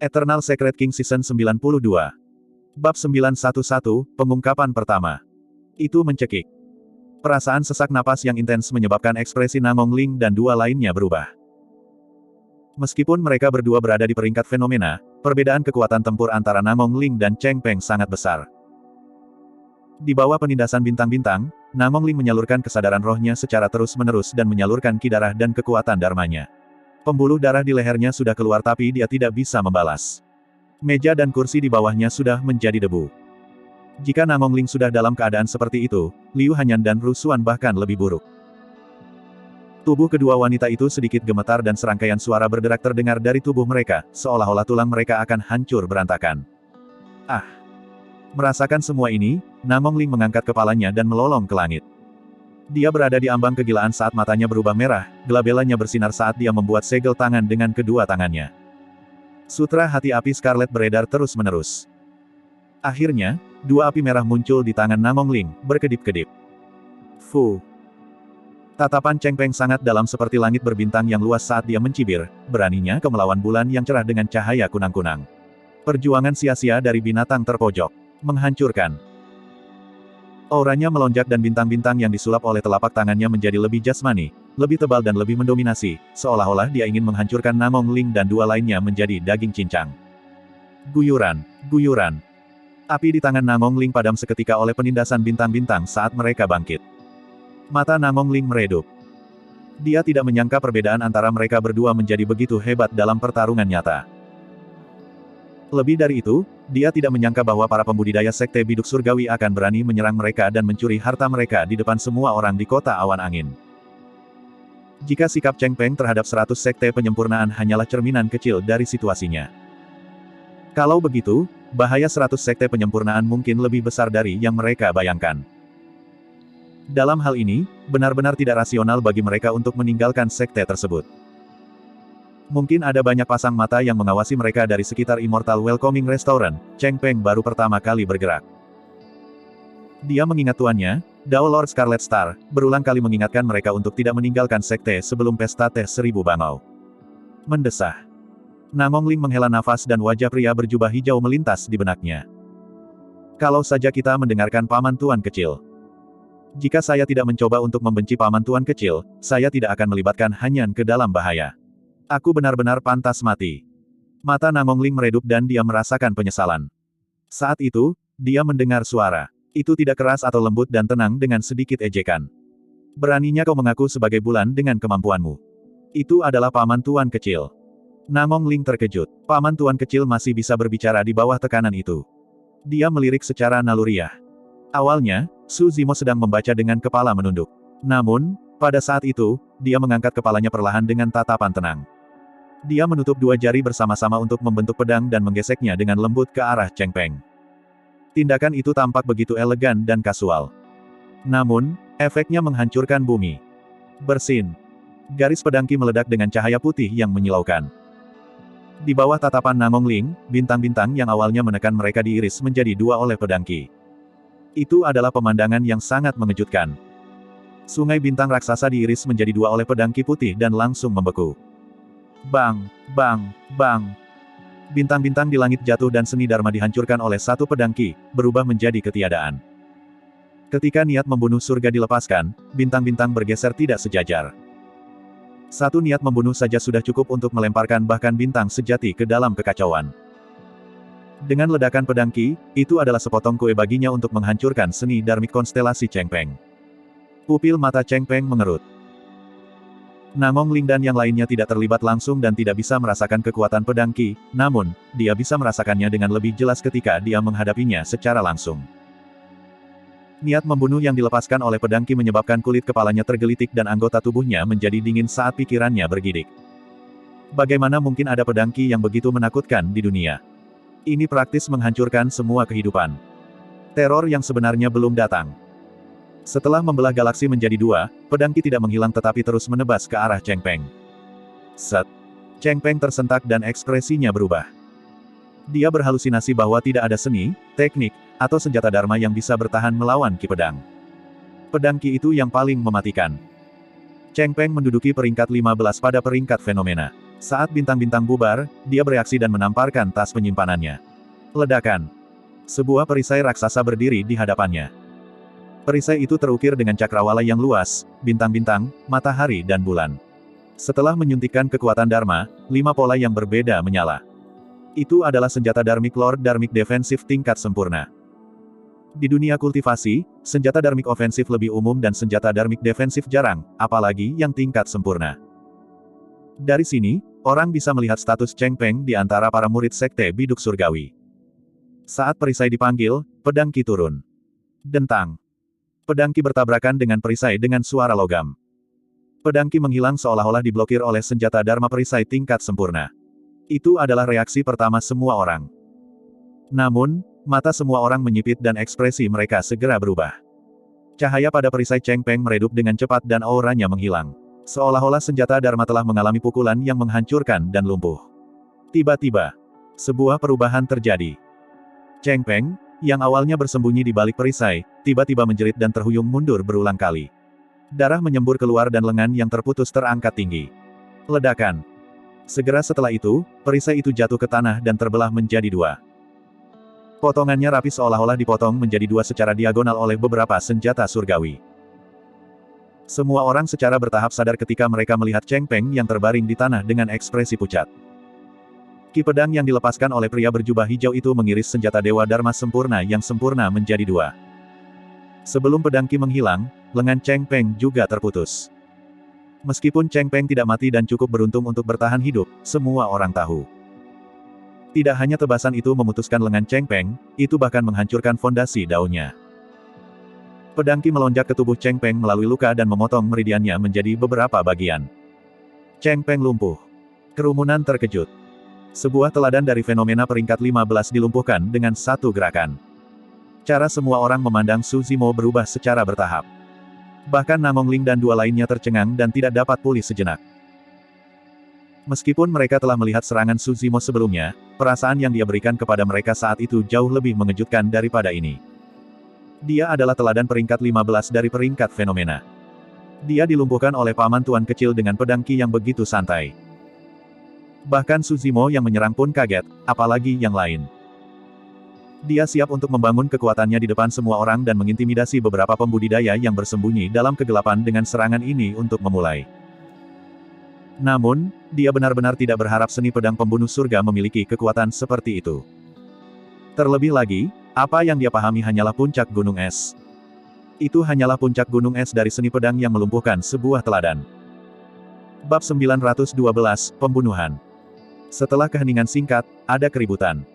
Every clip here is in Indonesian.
Eternal Secret King Season 92. Bab 911, Pengungkapan Pertama. Itu mencekik. Perasaan sesak napas yang intens menyebabkan ekspresi Namong Ling dan dua lainnya berubah. Meskipun mereka berdua berada di peringkat fenomena, perbedaan kekuatan tempur antara Namong Ling dan Cheng Peng sangat besar. Di bawah penindasan bintang-bintang, Namong Ling menyalurkan kesadaran rohnya secara terus-menerus dan menyalurkan ki darah dan kekuatan dharmanya. Pembuluh darah di lehernya sudah keluar tapi dia tidak bisa membalas. Meja dan kursi di bawahnya sudah menjadi debu. Jika Namong Ling sudah dalam keadaan seperti itu, Liu Hanyan dan Ru Xuan bahkan lebih buruk. Tubuh kedua wanita itu sedikit gemetar dan serangkaian suara berderak terdengar dari tubuh mereka, seolah-olah tulang mereka akan hancur berantakan. Ah! Merasakan semua ini, Namong Ling mengangkat kepalanya dan melolong ke langit. Dia berada di ambang kegilaan saat matanya berubah merah, gelabelanya bersinar saat dia membuat segel tangan dengan kedua tangannya. Sutra hati api Scarlet beredar terus-menerus. Akhirnya, dua api merah muncul di tangan Namong Ling, berkedip-kedip. Fu. Tatapan Cheng Peng sangat dalam seperti langit berbintang yang luas saat dia mencibir, beraninya kau melawan bulan yang cerah dengan cahaya kunang-kunang. Perjuangan sia-sia dari binatang terpojok. Menghancurkan. Auranya melonjak dan bintang-bintang yang disulap oleh telapak tangannya menjadi lebih jasmani, lebih tebal dan lebih mendominasi, seolah-olah dia ingin menghancurkan Namong Ling dan dua lainnya menjadi daging cincang. Guyuran, guyuran. Api di tangan Namong Ling padam seketika oleh penindasan bintang-bintang saat mereka bangkit. Mata Namong Ling meredup. Dia tidak menyangka perbedaan antara mereka berdua menjadi begitu hebat dalam pertarungan nyata. Lebih dari itu, dia tidak menyangka bahwa para pembudidaya sekte biduk surgawi akan berani menyerang mereka dan mencuri harta mereka di depan semua orang di kota awan angin. Jika sikap Cheng Peng terhadap 100 sekte penyempurnaan hanyalah cerminan kecil dari situasinya. Kalau begitu, bahaya 100 sekte penyempurnaan mungkin lebih besar dari yang mereka bayangkan. Dalam hal ini, benar-benar tidak rasional bagi mereka untuk meninggalkan sekte tersebut. Mungkin ada banyak pasang mata yang mengawasi mereka dari sekitar Immortal Welcoming Restaurant. Cheng Peng baru pertama kali bergerak. Dia mengingat tuannya, Dao Lord Scarlet Star, berulang kali mengingatkan mereka untuk tidak meninggalkan sekte sebelum pesta teh 1000 bangau. Mendesah. Namong Ling menghela nafas dan wajah pria berjubah hijau melintas di benaknya. Kalau saja kita mendengarkan paman tuan kecil. Jika saya tidak mencoba untuk membenci paman tuan kecil, saya tidak akan melibatkan Hanyan ke dalam bahaya. Aku benar-benar pantas mati. Mata Namong Ling meredup dan dia merasakan penyesalan. Saat itu, dia mendengar suara. Itu tidak keras atau lembut dan tenang dengan sedikit ejekan. Beraninya kau mengaku sebagai bulan dengan kemampuanmu. Itu adalah paman tuan kecil. Namong Ling terkejut. Paman tuan kecil masih bisa berbicara di bawah tekanan itu. Dia melirik secara naluriah. Awalnya, Su Zimo sedang membaca dengan kepala menunduk. Namun, pada saat itu, dia mengangkat kepalanya perlahan dengan tatapan tenang. Dia menutup dua jari bersama-sama untuk membentuk pedang dan menggeseknya dengan lembut ke arah Cheng Peng. Tindakan itu tampak begitu elegan dan kasual. Namun, efeknya menghancurkan bumi. Bersin. Garis pedang Qi meledak dengan cahaya putih yang menyilaukan. Di bawah tatapan Namong Ling, bintang-bintang yang awalnya menekan mereka diiris menjadi dua oleh pedang Qi. Itu adalah pemandangan yang sangat mengejutkan. Sungai bintang raksasa diiris menjadi dua oleh pedang Qi putih dan langsung membeku. Bang, bang, bang. Bintang-bintang di langit jatuh dan seni dharma dihancurkan oleh satu pedang Qi, berubah menjadi ketiadaan. Ketika niat membunuh surga dilepaskan, bintang-bintang bergeser tidak sejajar. Satu niat membunuh saja sudah cukup untuk melemparkan bahkan bintang sejati ke dalam kekacauan. Dengan ledakan pedang Qi, itu adalah sepotong kue baginya untuk menghancurkan seni dharmik konstelasi Cheng Peng. Pupil mata Cheng Peng mengerut. Namong Ling dan yang lainnya tidak terlibat langsung dan tidak bisa merasakan kekuatan pedang Qi, namun, dia bisa merasakannya dengan lebih jelas ketika dia menghadapinya secara langsung. Niat membunuh yang dilepaskan oleh pedang Qi menyebabkan kulit kepalanya tergelitik dan anggota tubuhnya menjadi dingin saat pikirannya bergidik. Bagaimana mungkin ada pedang Qi yang begitu menakutkan di dunia? Ini praktis menghancurkan semua kehidupan. Teror yang sebenarnya belum datang. Setelah membelah galaksi menjadi dua, pedang Qi tidak menghilang tetapi terus menebas ke arah Cheng Peng. Set. Cheng Peng tersentak dan ekspresinya berubah. Dia berhalusinasi bahwa tidak ada seni, teknik, atau senjata dharma yang bisa bertahan melawan Qi pedang. Pedang Qi itu yang paling mematikan. Cheng Peng menduduki peringkat 15 pada peringkat fenomena. Saat bintang-bintang bubar, dia bereaksi dan menamparkan tas penyimpanannya. Ledakan. Sebuah perisai raksasa berdiri di hadapannya. Perisai itu terukir dengan cakrawala yang luas, bintang-bintang, matahari dan bulan. Setelah menyuntikkan kekuatan Dharma, 5 pola yang berbeda menyala. Itu adalah senjata Dharmic Lord Dharmic Defensif tingkat sempurna. Di dunia kultivasi, senjata Dharmic Ofensif lebih umum dan senjata Dharmic Defensif jarang, apalagi yang tingkat sempurna. Dari sini, orang bisa melihat status Cheng Peng di antara para murid Sekte Biduk Surgawi. Saat perisai dipanggil, pedang Qi turun. Dentang. Pedang Qi bertabrakan dengan perisai dengan suara logam. Pedang Qi menghilang seolah-olah diblokir oleh senjata Dharma perisai tingkat sempurna. Itu adalah reaksi pertama semua orang. Namun, mata semua orang menyipit dan ekspresi mereka segera berubah. Cahaya pada perisai Cheng Peng meredup dengan cepat dan auranya menghilang. Seolah-olah senjata Dharma telah mengalami pukulan yang menghancurkan dan lumpuh. Tiba-tiba, sebuah perubahan terjadi. Cheng Peng, yang awalnya bersembunyi di balik perisai, tiba-tiba menjerit dan terhuyung mundur berulang kali. Darah menyembur keluar dan lengan yang terputus terangkat tinggi. Ledakan. Segera setelah itu, perisai itu jatuh ke tanah dan terbelah menjadi 2. Potongannya rapi seolah-olah dipotong menjadi 2 secara diagonal oleh beberapa senjata surgawi. Semua orang secara bertahap sadar ketika mereka melihat Cheng Peng yang terbaring di tanah dengan ekspresi pucat. Ki pedang yang dilepaskan oleh pria berjubah hijau itu mengiris senjata Dewa Dharma sempurna yang sempurna menjadi 2. Sebelum pedang Qi menghilang, lengan Cheng Peng juga terputus. Meskipun Cheng Peng tidak mati dan cukup beruntung untuk bertahan hidup, semua orang tahu. Tidak hanya tebasan itu memutuskan lengan Cheng Peng, itu bahkan menghancurkan fondasi daunnya. Pedang Qi melonjak ke tubuh Cheng Peng melalui luka dan memotong meridiannya menjadi beberapa bagian. Cheng Peng lumpuh. Kerumunan terkejut. Sebuah teladan dari fenomena peringkat 15 dilumpuhkan dengan satu gerakan. Cara semua orang memandang Su Zimo berubah secara bertahap. Bahkan Namong Ling dan 2 lainnya tercengang dan tidak dapat pulih sejenak. Meskipun mereka telah melihat serangan Su Zimo sebelumnya, perasaan yang dia berikan kepada mereka saat itu jauh lebih mengejutkan daripada ini. Dia adalah teladan peringkat 15 dari peringkat fenomena. Dia dilumpuhkan oleh paman tuan kecil dengan pedang Qi yang begitu santai. Bahkan Su Zimo yang menyerang pun kaget, apalagi yang lain. Dia siap untuk membangun kekuatannya di depan semua orang dan mengintimidasi beberapa pembudidaya yang bersembunyi dalam kegelapan dengan serangan ini untuk memulai. Namun, dia benar-benar tidak berharap seni pedang pembunuh surga memiliki kekuatan seperti itu. Terlebih lagi, apa yang dia pahami hanyalah puncak gunung es. Itu hanyalah puncak gunung es dari seni pedang yang melumpuhkan sebuah teladan. Bab 912, Pembunuhan. Setelah keheningan singkat, ada keributan.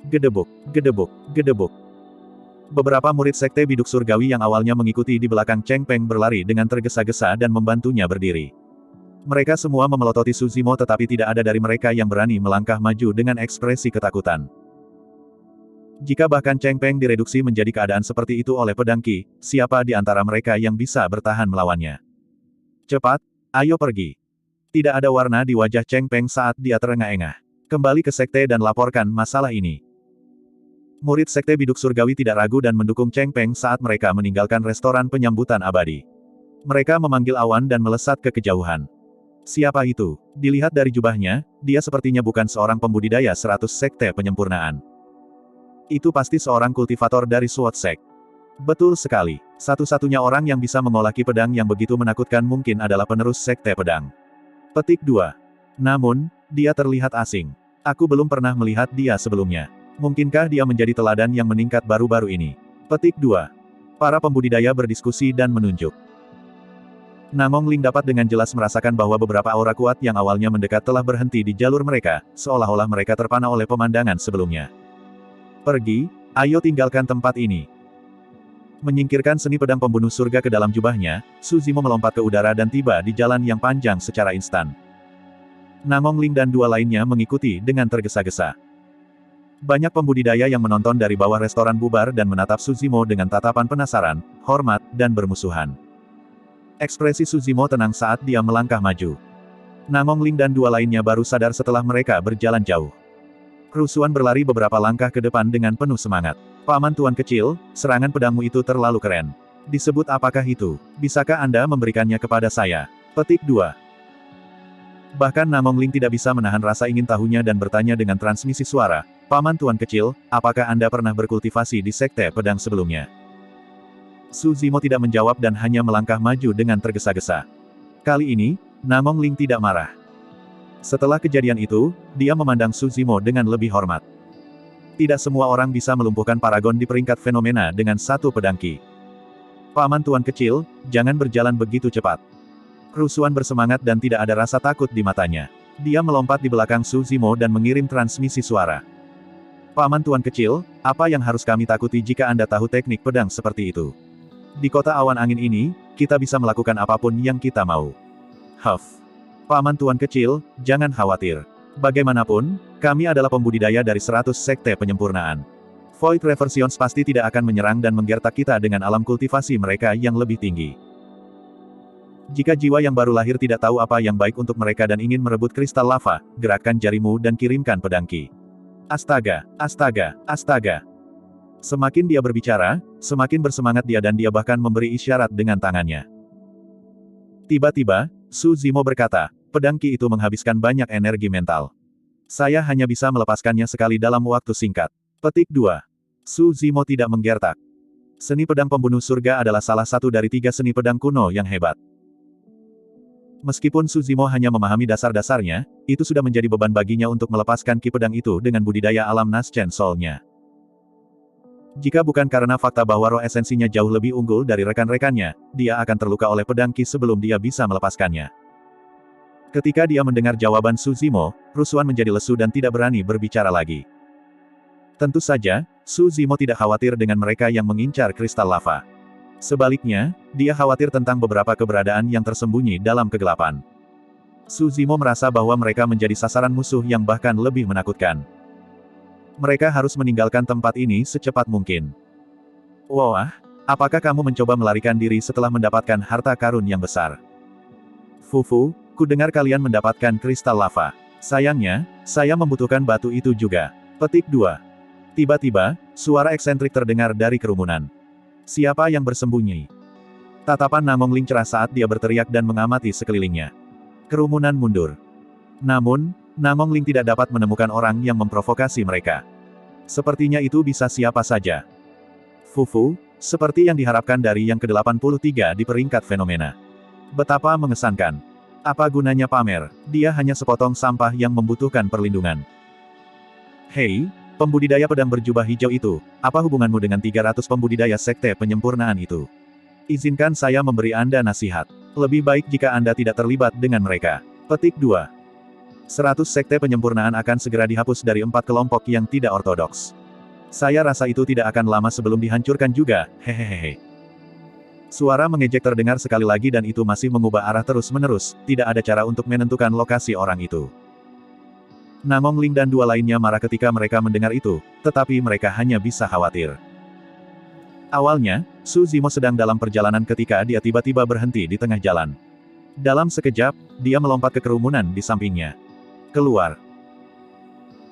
Gedebuk, gedebuk, gedebuk. Beberapa murid Sekte Biduk Surgawi yang awalnya mengikuti di belakang Cheng Peng berlari dengan tergesa-gesa dan membantunya berdiri. Mereka semua memelototi Su Zimo tetapi tidak ada dari mereka yang berani melangkah maju dengan ekspresi ketakutan. Jika bahkan Cheng Peng direduksi menjadi keadaan seperti itu oleh pedang Qi, siapa di antara mereka yang bisa bertahan melawannya? Cepat, ayo pergi. Tidak ada warna di wajah Cheng Peng saat dia terengah-engah. Kembali ke sekte dan laporkan masalah ini. Murid Sekte Biduk Surgawi tidak ragu dan mendukung Cheng Peng saat mereka meninggalkan restoran penyambutan abadi. Mereka memanggil awan dan melesat ke kejauhan. Siapa itu? Dilihat dari jubahnya, dia sepertinya bukan seorang pembudidaya 100 sekte penyempurnaan. Itu pasti seorang kultivator dari Sword Sect. Betul sekali. Satu-satunya orang yang bisa mengolah ki pedang yang begitu menakutkan mungkin adalah penerus sekte pedang. Petik 2. Namun, dia terlihat asing. Aku belum pernah melihat dia sebelumnya. Mungkinkah dia menjadi teladan yang meningkat baru-baru ini? Petik 2. Para pembudidaya berdiskusi dan menunjuk. Namong Ling dapat dengan jelas merasakan bahwa beberapa aura kuat yang awalnya mendekat telah berhenti di jalur mereka, seolah-olah mereka terpana oleh pemandangan sebelumnya. Pergi, ayo tinggalkan tempat ini. Menyingkirkan seni pedang pembunuh surga ke dalam jubahnya, Su Zimo melompat ke udara dan tiba di jalan yang panjang secara instan. Namong Ling dan 2 lainnya mengikuti dengan tergesa-gesa. Banyak pembudidaya yang menonton dari bawah restoran bubar dan menatap Su Zimo dengan tatapan penasaran, hormat, dan bermusuhan. Ekspresi Su Zimo tenang saat dia melangkah maju. Namong Ling dan 2 lainnya baru sadar setelah mereka berjalan jauh. Rusuhan berlari beberapa langkah ke depan dengan penuh semangat. Paman tuan kecil, serangan pedangmu itu terlalu keren. Disebut apakah itu? Bisakah Anda memberikannya kepada saya? Petik 2. Bahkan Namong Ling tidak bisa menahan rasa ingin tahunya dan bertanya dengan transmisi suara, "Paman Tuan Kecil, apakah Anda pernah berkultivasi di Sekte Pedang sebelumnya?" Su Zimo tidak menjawab dan hanya melangkah maju dengan tergesa-gesa. Kali ini, Namong Ling tidak marah. Setelah kejadian itu, dia memandang Su Zimo dengan lebih hormat. Tidak semua orang bisa melumpuhkan paragon di peringkat fenomena dengan satu pedang ki. "Paman Tuan Kecil, jangan berjalan begitu cepat." Rusuhan bersemangat dan tidak ada rasa takut di matanya. Dia melompat di belakang Su Zimo dan mengirim transmisi suara. "Paman Tuan Kecil, apa yang harus kami takuti jika Anda tahu teknik pedang seperti itu? Di kota awan angin ini, kita bisa melakukan apapun yang kita mau." "Huff. Paman Tuan Kecil, jangan khawatir. Bagaimanapun, kami adalah pembudidaya dari 100 sekte penyempurnaan. Void Reversions pasti tidak akan menyerang dan menggertak kita dengan alam kultivasi mereka yang lebih tinggi. Jika jiwa yang baru lahir tidak tahu apa yang baik untuk mereka dan ingin merebut kristal lava, gerakkan jarimu dan kirimkan pedang ki." Astaga, astaga, astaga. Semakin dia berbicara, semakin bersemangat dia dan dia bahkan memberi isyarat dengan tangannya. Tiba-tiba, Su Zimo berkata, "Pedang ki itu menghabiskan banyak energi mental. Saya hanya bisa melepaskannya sekali dalam waktu singkat." Petik 2. Su Zimo tidak menggertak. Seni pedang pembunuh surga adalah salah satu dari 3 seni pedang kuno yang hebat. Meskipun Su Zimo hanya memahami dasar-dasarnya, itu sudah menjadi beban baginya untuk melepaskan ki pedang itu dengan budidaya alam Naschen Soul-nya. Jika bukan karena fakta bahwa roh esensinya jauh lebih unggul dari rekan-rekannya, dia akan terluka oleh pedang ki sebelum dia bisa melepaskannya. Ketika dia mendengar jawaban Su Zimo, Rusuhan menjadi lesu dan tidak berani berbicara lagi. Tentu saja, Su Zimo tidak khawatir dengan mereka yang mengincar kristal lava. Sebaliknya, dia khawatir tentang beberapa keberadaan yang tersembunyi dalam kegelapan. Su Zimo merasa bahwa mereka menjadi sasaran musuh yang bahkan lebih menakutkan. Mereka harus meninggalkan tempat ini secepat mungkin. "Wah, apakah kamu mencoba melarikan diri setelah mendapatkan harta karun yang besar?" "Fufu, ku dengar kalian mendapatkan kristal lava. Sayangnya, saya membutuhkan batu itu juga." Petik 2. Tiba-tiba, suara eksentrik terdengar dari kerumunan. "Siapa yang bersembunyi?" Tatapan Namong Ling cerah saat dia berteriak dan mengamati sekelilingnya. Kerumunan mundur. Namun, Namong Ling tidak dapat menemukan orang yang memprovokasi mereka. Sepertinya itu bisa siapa saja. Fufu, seperti yang diharapkan dari yang ke-83 di peringkat fenomena. Betapa mengesankan. Apa gunanya pamer? Dia hanya sepotong sampah yang membutuhkan perlindungan. "Hei, pembudidaya pedang berjubah hijau itu, apa hubunganmu dengan 300 pembudidaya sekte penyempurnaan itu? Izinkan saya memberi Anda nasihat. Lebih baik jika Anda tidak terlibat dengan mereka." Petik 2. 100 sekte penyempurnaan akan segera dihapus dari 4 kelompok yang tidak ortodoks. Saya rasa itu tidak akan lama sebelum dihancurkan juga, hehehe. Suara mengejek terdengar sekali lagi dan itu masih mengubah arah terus-menerus, tidak ada cara untuk menentukan lokasi orang itu. Namong Ling dan 2 lainnya marah ketika mereka mendengar itu, tetapi mereka hanya bisa khawatir. Awalnya, Su Zimo sedang dalam perjalanan ketika dia tiba-tiba berhenti di tengah jalan. Dalam sekejap, dia melompat ke kerumunan di sampingnya. Keluar.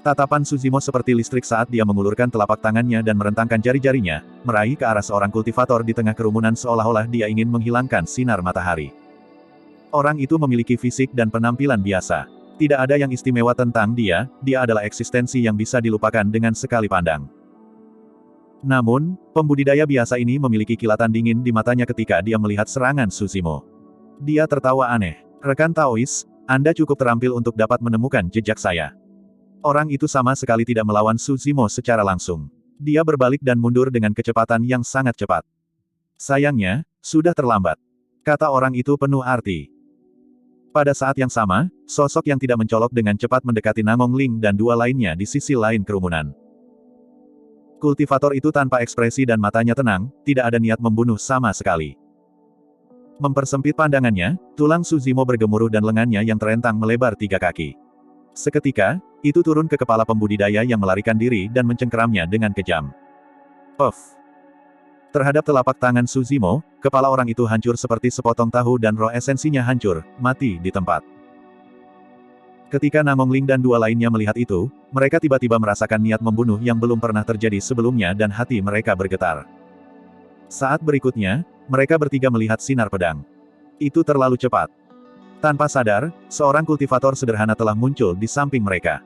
Tatapan Su Zimo seperti listrik saat dia mengulurkan telapak tangannya dan merentangkan jari-jarinya, meraih ke arah seorang kultivator di tengah kerumunan seolah-olah dia ingin menghilangkan sinar matahari. Orang itu memiliki fisik dan penampilan biasa. Tidak ada yang istimewa tentang dia adalah eksistensi yang bisa dilupakan dengan sekali pandang. Namun, pembudidaya biasa ini memiliki kilatan dingin di matanya ketika dia melihat serangan Su Zimo. Dia tertawa aneh. "Rekan Taois, Anda cukup terampil untuk dapat menemukan jejak saya." Orang itu sama sekali tidak melawan Su Zimo secara langsung. Dia berbalik dan mundur dengan kecepatan yang sangat cepat. "Sayangnya, sudah terlambat," kata orang itu penuh arti. Pada saat yang sama, sosok yang tidak mencolok dengan cepat mendekati Namong Ling dan 2 lainnya di sisi lain kerumunan. Kultivator itu tanpa ekspresi dan matanya tenang, tidak ada niat membunuh sama sekali. Mempersempit pandangannya, tulang Su Zimo bergemuruh dan lengannya yang terentang melebar 3 kaki. Seketika, itu turun ke kepala pembudidaya yang melarikan diri dan mencengkeramnya dengan kejam. Puff! Terhadap telapak tangan Su Zimo, kepala orang itu hancur seperti sepotong tahu dan roh esensinya hancur, mati di tempat. Ketika Namong Ling dan 2 lainnya melihat itu, mereka tiba-tiba merasakan niat membunuh yang belum pernah terjadi sebelumnya dan hati mereka bergetar. Saat berikutnya, mereka bertiga melihat sinar pedang. Itu terlalu cepat. Tanpa sadar, seorang kultivator sederhana telah muncul di samping mereka.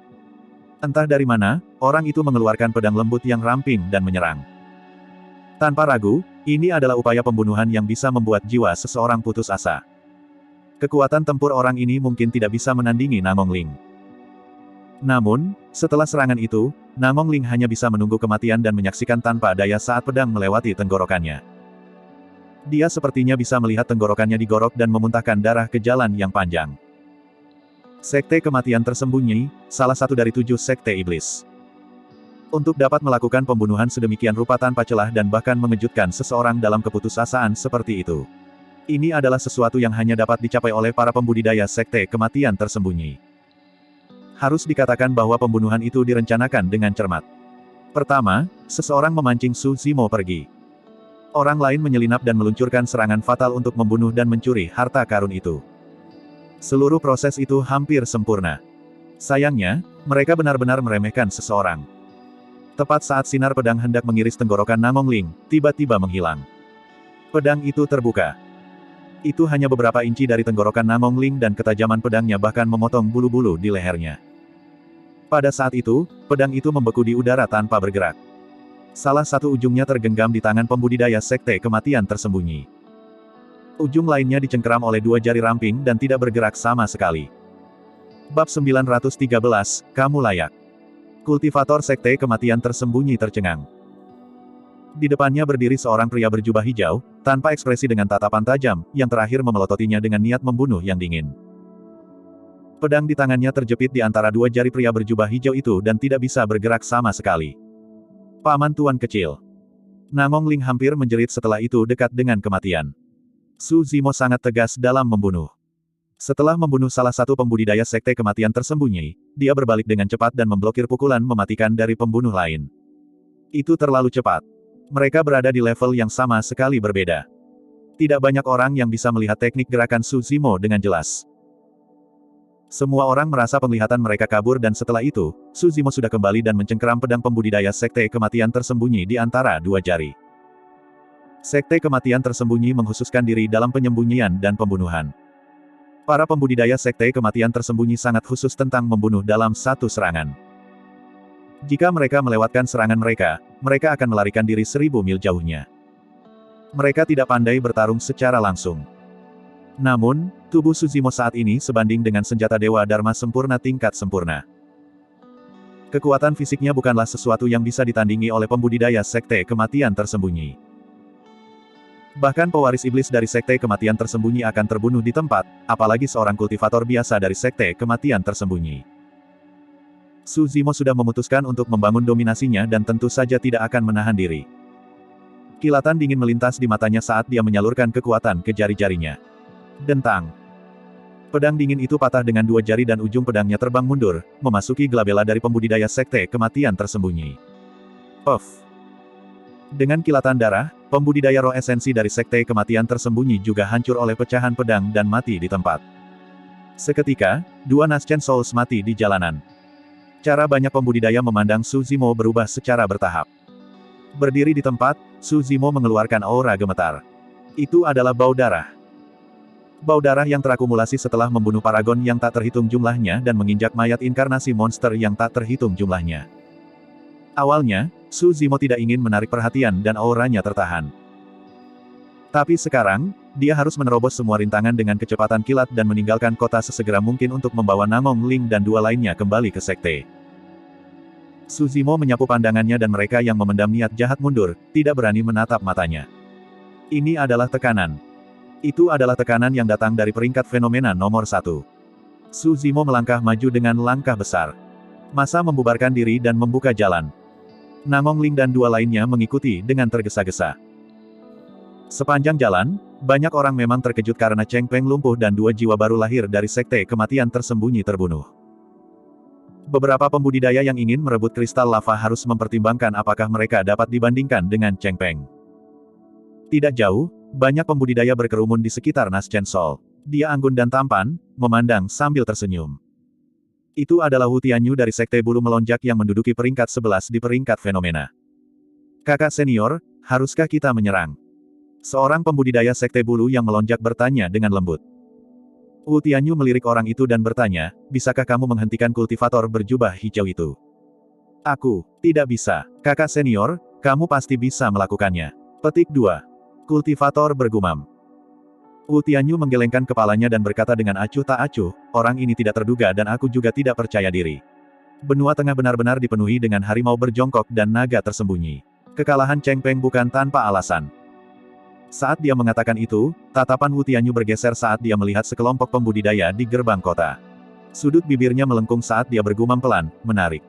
Entah dari mana, orang itu mengeluarkan pedang lembut yang ramping dan menyerang. Tanpa ragu, ini adalah upaya pembunuhan yang bisa membuat jiwa seseorang putus asa. Kekuatan tempur orang ini mungkin tidak bisa menandingi Namong Ling. Namun, setelah serangan itu, Namong Ling hanya bisa menunggu kematian dan menyaksikan tanpa daya saat pedang melewati tenggorokannya. Dia sepertinya bisa melihat tenggorokannya digorok dan memuntahkan darah ke jalan yang panjang. Sekte Kematian Tersembunyi, salah satu dari 7 sekte iblis. Untuk dapat melakukan pembunuhan sedemikian rupa tanpa celah dan bahkan mengejutkan seseorang dalam keputusasaan seperti itu. Ini adalah sesuatu yang hanya dapat dicapai oleh para pembudidaya Sekte Kematian Tersembunyi. Harus dikatakan bahwa pembunuhan itu direncanakan dengan cermat. Pertama, seseorang memancing Su Zimo pergi. Orang lain menyelinap dan meluncurkan serangan fatal untuk membunuh dan mencuri harta karun itu. Seluruh proses itu hampir sempurna. Sayangnya, mereka benar-benar meremehkan seseorang. Tepat saat sinar pedang hendak mengiris tenggorokan Namong Ling, tiba-tiba menghilang. Pedang itu terbuka. Itu hanya beberapa inci dari tenggorokan Namong Ling dan ketajaman pedangnya bahkan memotong bulu-bulu di lehernya. Pada saat itu, pedang itu membeku di udara tanpa bergerak. Salah satu ujungnya tergenggam di tangan pembudidaya Sekte Kematian Tersembunyi. Ujung lainnya dicengkeram oleh 2 jari ramping dan tidak bergerak sama sekali. Bab 913, Kamu Layak. Kultivator Sekte Kematian Tersembunyi tercengang. Di depannya berdiri seorang pria berjubah hijau, tanpa ekspresi dengan tatapan tajam, yang terakhir memelototinya dengan niat membunuh yang dingin. Pedang di tangannya terjepit di antara 2 jari pria berjubah hijau itu dan tidak bisa bergerak sama sekali. Paman Tuan Kecil. Namong Ling hampir menjerit setelah itu dekat dengan kematian. Su Zimo sangat tegas dalam membunuh. Setelah membunuh salah satu pembudidaya Sekte Kematian Tersembunyi, dia berbalik dengan cepat dan memblokir pukulan mematikan dari pembunuh lain. Itu terlalu cepat. Mereka berada di level yang sama sekali berbeda. Tidak banyak orang yang bisa melihat teknik gerakan Su Zimo dengan jelas. Semua orang merasa penglihatan mereka kabur dan setelah itu, Su Zimo sudah kembali dan mencengkeram pedang pembudidaya Sekte Kematian Tersembunyi di antara 2 jari. Sekte Kematian Tersembunyi mengkhususkan diri dalam penyembunyian dan pembunuhan. Para pembudidaya Sekte Kematian Tersembunyi sangat khusus tentang membunuh dalam satu serangan. Jika mereka melewatkan serangan mereka, mereka akan melarikan diri 1000 mil jauhnya. Mereka tidak pandai bertarung secara langsung. Namun, tubuh Su Zimo saat ini sebanding dengan senjata Dewa Dharma sempurna tingkat sempurna. Kekuatan fisiknya bukanlah sesuatu yang bisa ditandingi oleh pembudidaya Sekte Kematian Tersembunyi. Bahkan pewaris iblis dari Sekte Kematian Tersembunyi akan terbunuh di tempat, apalagi seorang kultivator biasa dari Sekte Kematian Tersembunyi. Su Zimo sudah memutuskan untuk membangun dominasinya dan tentu saja tidak akan menahan diri. Kilatan dingin melintas di matanya saat dia menyalurkan kekuatan ke jari-jarinya. Dentang. Pedang dingin itu patah dengan 2 jari dan ujung pedangnya terbang mundur, memasuki glabella dari pembudidaya Sekte Kematian Tersembunyi. Puff. Dengan kilatan darah, pembudidaya roh esensi dari Sekte Kematian Tersembunyi juga hancur oleh pecahan pedang dan mati di tempat. Seketika, 2 Naschen Souls mati di jalanan. Cara banyak pembudidaya memandang Su Zimo berubah secara bertahap. Berdiri di tempat, Su Zimo mengeluarkan aura gemetar. Itu adalah bau darah. Bau darah yang terakumulasi setelah membunuh paragon yang tak terhitung jumlahnya dan menginjak mayat inkarnasi monster yang tak terhitung jumlahnya. Awalnya, Su Zimo tidak ingin menarik perhatian dan auranya tertahan. Tapi sekarang, dia harus menerobos semua rintangan dengan kecepatan kilat dan meninggalkan kota sesegera mungkin untuk membawa Namong Ling dan 2 lainnya kembali ke sekte. Su Zimo menyapu pandangannya dan mereka yang memendam niat jahat mundur, tidak berani menatap matanya. Ini adalah tekanan. Itu adalah tekanan yang datang dari peringkat fenomena nomor 1. Su Zimo melangkah maju dengan langkah besar. Massa membubarkan diri dan membuka jalan. Namong Ling dan 2 lainnya mengikuti dengan tergesa-gesa. Sepanjang jalan, banyak orang memang terkejut karena Cheng Peng lumpuh dan 2 jiwa baru lahir dari Sekte Kematian Tersembunyi terbunuh. Beberapa pembudidaya yang ingin merebut kristal lava harus mempertimbangkan apakah mereka dapat dibandingkan dengan Cheng Peng. Tidak jauh, banyak pembudidaya berkerumun di sekitar Naschen Soul. Dia anggun dan tampan, memandang sambil tersenyum. Itu adalah Wu Tianyu dari Sekte Bulu Melonjak yang menduduki peringkat 11 di peringkat fenomena. Kakak senior, haruskah kita menyerang? Seorang pembudidaya Sekte Bulu yang melonjak bertanya dengan lembut. Wu Tianyu melirik orang itu dan bertanya, bisakah kamu menghentikan kultivator berjubah hijau itu? Aku, tidak bisa. Kakak senior, kamu pasti bisa melakukannya. Petik 2. Kultivator bergumam. Wu Tianyu menggelengkan kepalanya dan berkata dengan acuh tak acuh, orang ini tidak terduga dan aku juga tidak percaya diri. Benua tengah benar-benar dipenuhi dengan harimau berjongkok dan naga tersembunyi. Kekalahan Cheng Peng bukan tanpa alasan. Saat dia mengatakan itu, tatapan Wu Tianyu bergeser saat dia melihat sekelompok pembudidaya di gerbang kota. Sudut bibirnya melengkung saat dia bergumam pelan, menarik.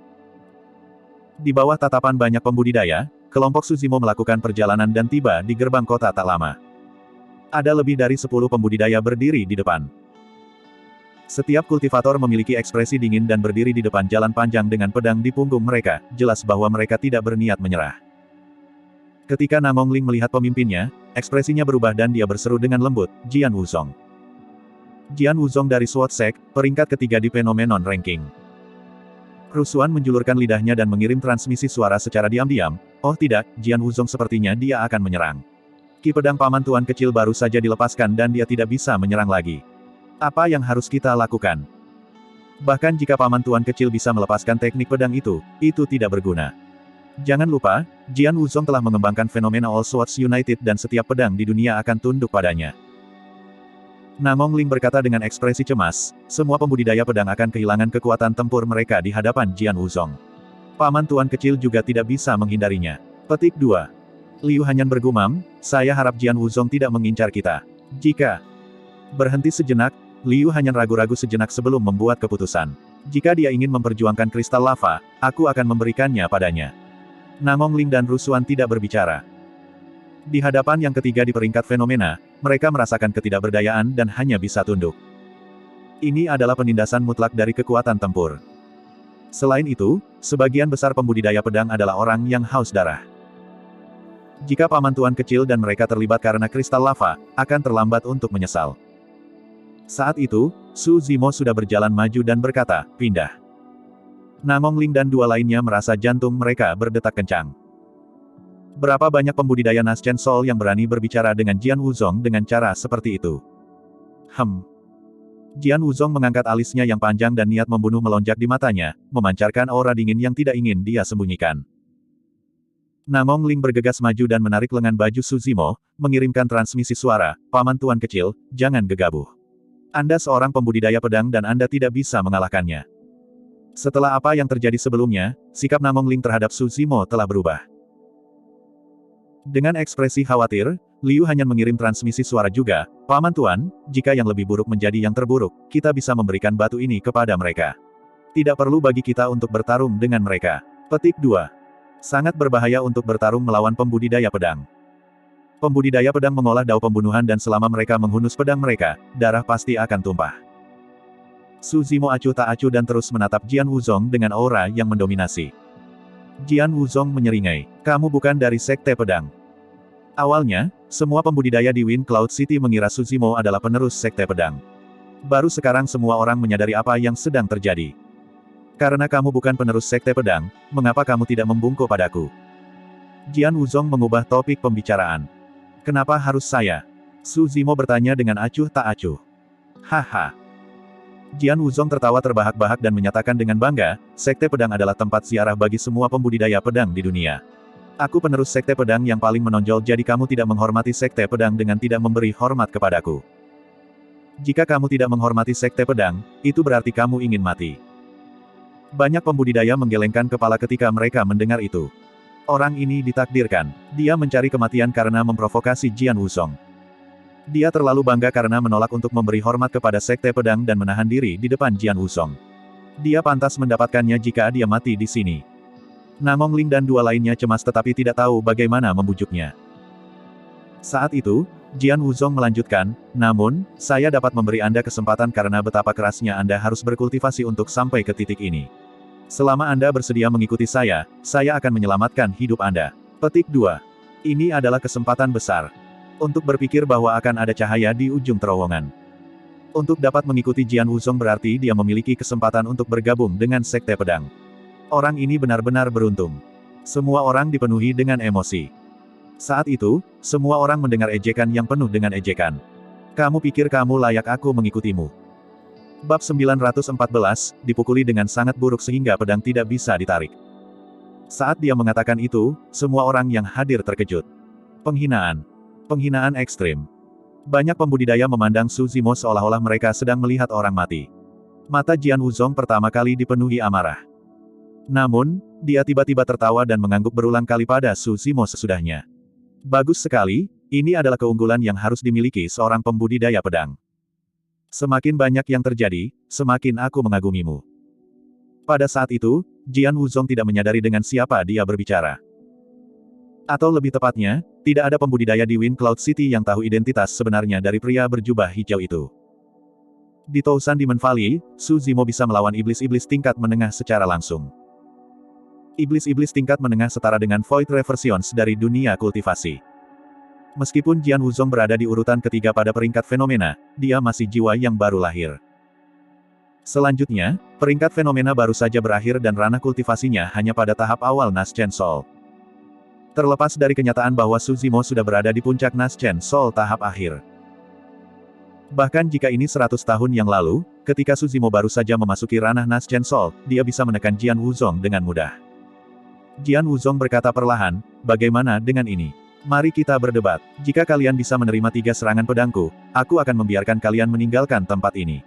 Di bawah tatapan banyak pembudidaya, kelompok Suzimo melakukan perjalanan dan tiba di gerbang kota tak lama. Ada lebih dari 10 pembudidaya berdiri di depan. Setiap kultivator memiliki ekspresi dingin dan berdiri di depan jalan panjang dengan pedang di punggung mereka, jelas bahwa mereka tidak berniat menyerah. Ketika Namong Ling melihat pemimpinnya, ekspresinya berubah dan dia berseru dengan lembut, Jian Wuzong. Jian Wuzong dari Sword Sect, peringkat ketiga di Phenomenon Ranking. Rusuhan menjulurkan lidahnya dan mengirim transmisi suara secara diam-diam, oh tidak, Jian Wuzong sepertinya dia akan menyerang. Ki pedang paman tuan kecil baru saja dilepaskan dan dia tidak bisa menyerang lagi. Apa yang harus kita lakukan? Bahkan jika paman tuan kecil bisa melepaskan teknik pedang itu tidak berguna. Jangan lupa, Jian Wuzong telah mengembangkan fenomena All Swords United dan setiap pedang di dunia akan tunduk padanya. Namong Ling berkata dengan ekspresi cemas, semua pembudidaya pedang akan kehilangan kekuatan tempur mereka di hadapan Jian Wuzong. Paman tuan kecil juga tidak bisa menghindarinya. Petik 2. Liu Hanyan bergumam, saya harap Jian Wuzong tidak mengincar kita. Jika berhenti sejenak, Liu Hanyan ragu-ragu sejenak sebelum membuat keputusan. Jika dia ingin memperjuangkan kristal lava, aku akan memberikannya padanya. Namong Ling dan Rusuan tidak berbicara. Di hadapan yang ketiga di peringkat fenomena, mereka merasakan ketidakberdayaan dan hanya bisa tunduk. Ini adalah penindasan mutlak dari kekuatan tempur. Selain itu, sebagian besar pembudidaya pedang adalah orang yang haus darah. Jika paman tuan kecil dan mereka terlibat karena kristal lava, akan terlambat untuk menyesal. Saat itu, Su Zimo sudah berjalan maju dan berkata, pindah. Namong Ling dan dua lainnya merasa jantung mereka berdetak kencang. Berapa banyak pembudidaya Naschen Soul yang berani berbicara dengan Jian Wuzong dengan cara seperti itu? Jian Wuzong mengangkat alisnya yang panjang dan niat membunuh melonjak di matanya, memancarkan aura dingin yang tidak ingin dia sembunyikan. Namong Ling bergegas maju dan menarik lengan baju Su Zimo, mengirimkan transmisi suara, paman tuan kecil, jangan gegabah. Anda seorang pembudidaya pedang dan Anda tidak bisa mengalahkannya. Setelah apa yang terjadi sebelumnya, sikap Namong Ling terhadap Su Zimo telah berubah. Dengan ekspresi khawatir, Liu Hanyan mengirim transmisi suara juga, paman tuan, jika yang lebih buruk menjadi yang terburuk, kita bisa memberikan batu ini kepada mereka. Tidak perlu bagi kita untuk bertarung dengan mereka. Petik 2. Sangat berbahaya untuk bertarung melawan pembudidaya pedang. Pembudidaya pedang mengolah dao pembunuhan dan selama mereka menghunus pedang mereka, darah pasti akan tumpah. Su Zimo acuh tak acuh dan terus menatap Jian Wuzong dengan aura yang mendominasi. Jian Wuzong menyeringai, kamu bukan dari sekte pedang. Awalnya, semua pembudidaya di Wind Cloud City mengira Su Zimo adalah penerus sekte pedang. Baru sekarang semua orang menyadari apa yang sedang terjadi. Karena kamu bukan penerus sekte pedang, mengapa kamu tidak membungkuk padaku? Jian Wuzong mengubah topik pembicaraan. Kenapa harus saya? Su Zimo bertanya dengan acuh tak acuh. Haha. Jian Wuzong tertawa terbahak-bahak dan menyatakan dengan bangga, sekte pedang adalah tempat ziarah bagi semua pembudidaya pedang di dunia. Aku penerus sekte pedang yang paling menonjol jadi kamu tidak menghormati sekte pedang dengan tidak memberi hormat kepadaku. Jika kamu tidak menghormati sekte pedang, itu berarti kamu ingin mati. Banyak pembudidaya menggelengkan kepala ketika mereka mendengar itu. Orang ini ditakdirkan. Dia mencari kematian karena memprovokasi Jian Wuzong. Dia terlalu bangga karena menolak untuk memberi hormat kepada sekte pedang dan menahan diri di depan Jian Wuzong. Dia pantas mendapatkannya jika dia mati di sini. Namong Ling dan dua lainnya cemas tetapi tidak tahu bagaimana membujuknya. Saat itu, Jian Wuzong melanjutkan, namun, saya dapat memberi Anda kesempatan karena betapa kerasnya Anda harus berkultivasi untuk sampai ke titik ini. Selama Anda bersedia mengikuti saya akan menyelamatkan hidup Anda. Petik 2. Ini adalah kesempatan besar. Untuk berpikir bahwa akan ada cahaya di ujung terowongan. Untuk dapat mengikuti Jian Wuzong berarti dia memiliki kesempatan untuk bergabung dengan sekte pedang. Orang ini benar-benar beruntung. Semua orang dipenuhi dengan emosi. Saat itu, semua orang mendengar ejekan yang penuh dengan ejekan. Kamu pikir kamu layak aku mengikutimu? Bab 914, dipukuli dengan sangat buruk sehingga pedang tidak bisa ditarik. Saat dia mengatakan itu, semua orang yang hadir terkejut. Penghinaan. Penghinaan ekstrim. Banyak pembudidaya memandang Su Zimo seolah-olah mereka sedang melihat orang mati. Mata Jian Wuzong pertama kali dipenuhi amarah. Namun, dia tiba-tiba tertawa dan mengangguk berulang kali pada Su Zimo sesudahnya. Bagus sekali, ini adalah keunggulan yang harus dimiliki seorang pembudidaya pedang. Semakin banyak yang terjadi, semakin aku mengagumimu. Pada saat itu, Jian Wuzong tidak menyadari dengan siapa dia berbicara. Atau lebih tepatnya, tidak ada pembudidaya di Wind Cloud City yang tahu identitas sebenarnya dari pria berjubah hijau itu. Di Tousan Demon Valley, Su Zimo bisa melawan iblis-iblis tingkat menengah secara langsung. Iblis-iblis tingkat menengah setara dengan Void Reversions dari dunia kultivasi. Meskipun Jian Wuzong berada di urutan ketiga pada peringkat fenomena, dia masih jiwa yang baru lahir. Selanjutnya, peringkat fenomena baru saja berakhir dan ranah kultivasinya hanya pada tahap awal Naschen Soul. Terlepas dari kenyataan bahwa Su Zimo sudah berada di puncak Naschen Soul tahap akhir. Bahkan jika ini 100 tahun yang lalu, ketika Su Zimo baru saja memasuki ranah Naschen Soul, dia bisa menekan Jian Wuzong dengan mudah. Jian Wuzong berkata perlahan, bagaimana dengan ini? Mari kita berdebat. Jika kalian bisa menerima 3 serangan pedangku, aku akan membiarkan kalian meninggalkan tempat ini.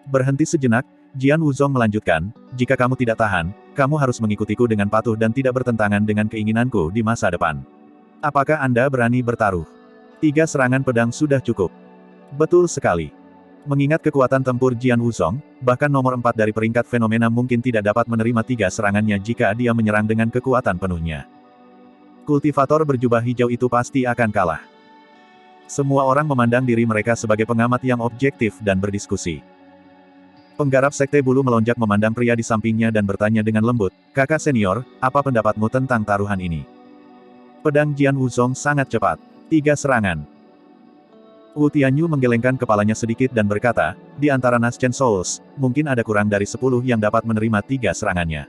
Berhenti sejenak, Jian Wuzong melanjutkan, jika kamu tidak tahan, kamu harus mengikutiku dengan patuh dan tidak bertentangan dengan keinginanku di masa depan. Apakah Anda berani bertaruh? 3 serangan pedang sudah cukup. Betul sekali. Mengingat kekuatan tempur Jian Wuzong, bahkan nomor 4 dari peringkat fenomena mungkin tidak dapat menerima 3 serangannya jika dia menyerang dengan kekuatan penuhnya. Kultivator berjubah hijau itu pasti akan kalah. Semua orang memandang diri mereka sebagai pengamat yang objektif dan berdiskusi. Penggarap Sekte Bulu melonjak memandang pria di sampingnya dan bertanya dengan lembut, kakak senior, apa pendapatmu tentang taruhan ini? Pedang Jian Wuzong sangat cepat. 3 serangan. Wu Tianyu menggelengkan kepalanya sedikit dan berkata, di antara Naschen Souls, mungkin ada kurang dari 10 yang dapat menerima 3 serangannya.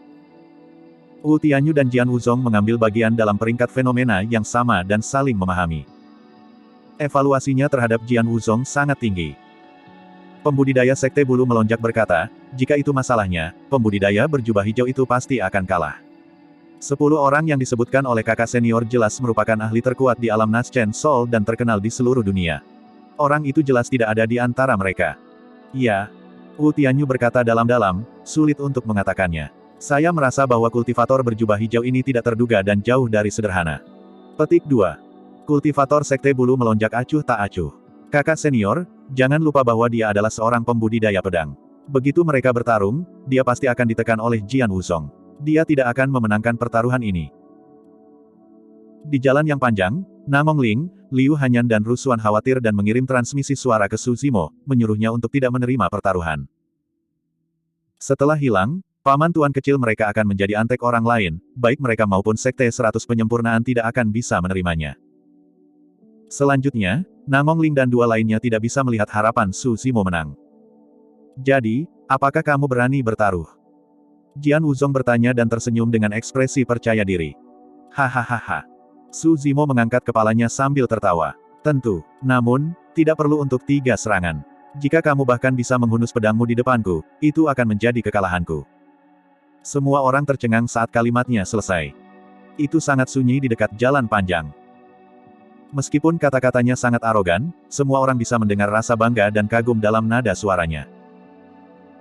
Wu Tianyu dan Jian Wuzong mengambil bagian dalam peringkat fenomena yang sama dan saling memahami. Evaluasinya terhadap Jian Wuzong sangat tinggi. Pembudidaya Sekte Bulu melonjak berkata, jika itu masalahnya, pembudidaya berjubah hijau itu pasti akan kalah. 10 orang yang disebutkan oleh kakak senior jelas merupakan ahli terkuat di alam Naschen Soul dan terkenal di seluruh dunia. Orang itu jelas tidak ada di antara mereka. Ya. Wu Tianyu berkata dalam-dalam, sulit untuk mengatakannya. Saya merasa bahwa kultivator berjubah hijau ini tidak terduga dan jauh dari sederhana. Petik 2. Kultivator Sekte Bulu melonjak acuh tak acuh. Kakak senior, jangan lupa bahwa dia adalah seorang pembudidaya pedang. Begitu mereka bertarung, dia pasti akan ditekan oleh Jian Wuzong. Dia tidak akan memenangkan pertaruhan ini. Di jalan yang panjang, Namong Ling, Liu Hanyan dan Rusuan khawatir dan mengirim transmisi suara ke Su Zimo, menyuruhnya untuk tidak menerima pertaruhan. Setelah hilang, paman tuan kecil mereka akan menjadi antek orang lain, baik mereka maupun Sekte 100 penyempurnaan tidak akan bisa menerimanya. Selanjutnya, Namong Ling dan 2 lainnya tidak bisa melihat harapan Su Zimo menang. Jadi, apakah kamu berani bertaruh? Jian Wuzong bertanya dan tersenyum dengan ekspresi percaya diri. Hahaha. Su Zimo mengangkat kepalanya sambil tertawa. Tentu, namun, tidak perlu untuk 3 serangan. Jika kamu bahkan bisa menghunus pedangmu di depanku, itu akan menjadi kekalahanku. Semua orang tercengang saat kalimatnya selesai. Itu sangat sunyi di dekat jalan panjang. Meskipun kata-katanya sangat arogan, semua orang bisa mendengar rasa bangga dan kagum dalam nada suaranya.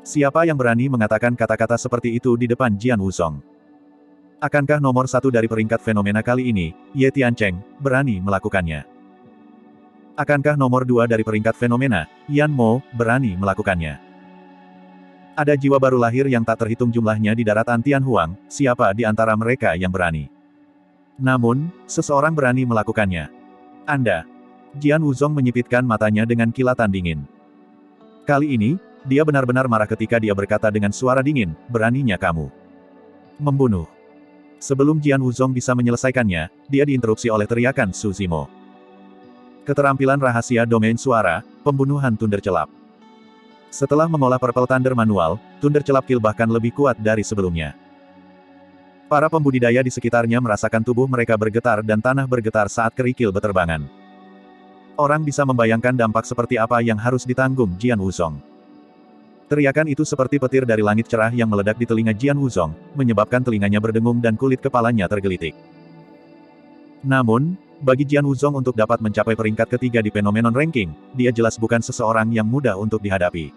Siapa yang berani mengatakan kata-kata seperti itu di depan Jian Wuzong? Akankah nomor 1 dari peringkat fenomena kali ini, Ye Tiancheng, berani melakukannya? Akankah nomor 2 dari peringkat fenomena, Yan Mo, berani melakukannya? Ada jiwa baru lahir yang tak terhitung jumlahnya di daratan Tianhuang, siapa di antara mereka yang berani? Namun, seseorang berani melakukannya. Anda. Jian Wuzong menyipitkan matanya dengan kilatan dingin. Kali ini, dia benar-benar marah ketika dia berkata dengan suara dingin, beraninya kamu membunuh. Sebelum Jian Wuzong bisa menyelesaikannya, dia diinterupsi oleh teriakan Su Zimo. Keterampilan rahasia domain suara, pembunuhan Thundercelap. Setelah mengolah Purple Thunder manual, Thundercelap Kill bahkan lebih kuat dari sebelumnya. Para pembudidaya di sekitarnya merasakan tubuh mereka bergetar dan tanah bergetar saat kerikil beterbangan. Orang bisa membayangkan dampak seperti apa yang harus ditanggung Jian Wuzong. Teriakan itu seperti petir dari langit cerah yang meledak di telinga Jian Wuzong, menyebabkan telinganya berdengung dan kulit kepalanya tergelitik. Namun, bagi Jian Wuzong untuk dapat mencapai peringkat ketiga di Phenomenon Ranking, dia jelas bukan seseorang yang mudah untuk dihadapi.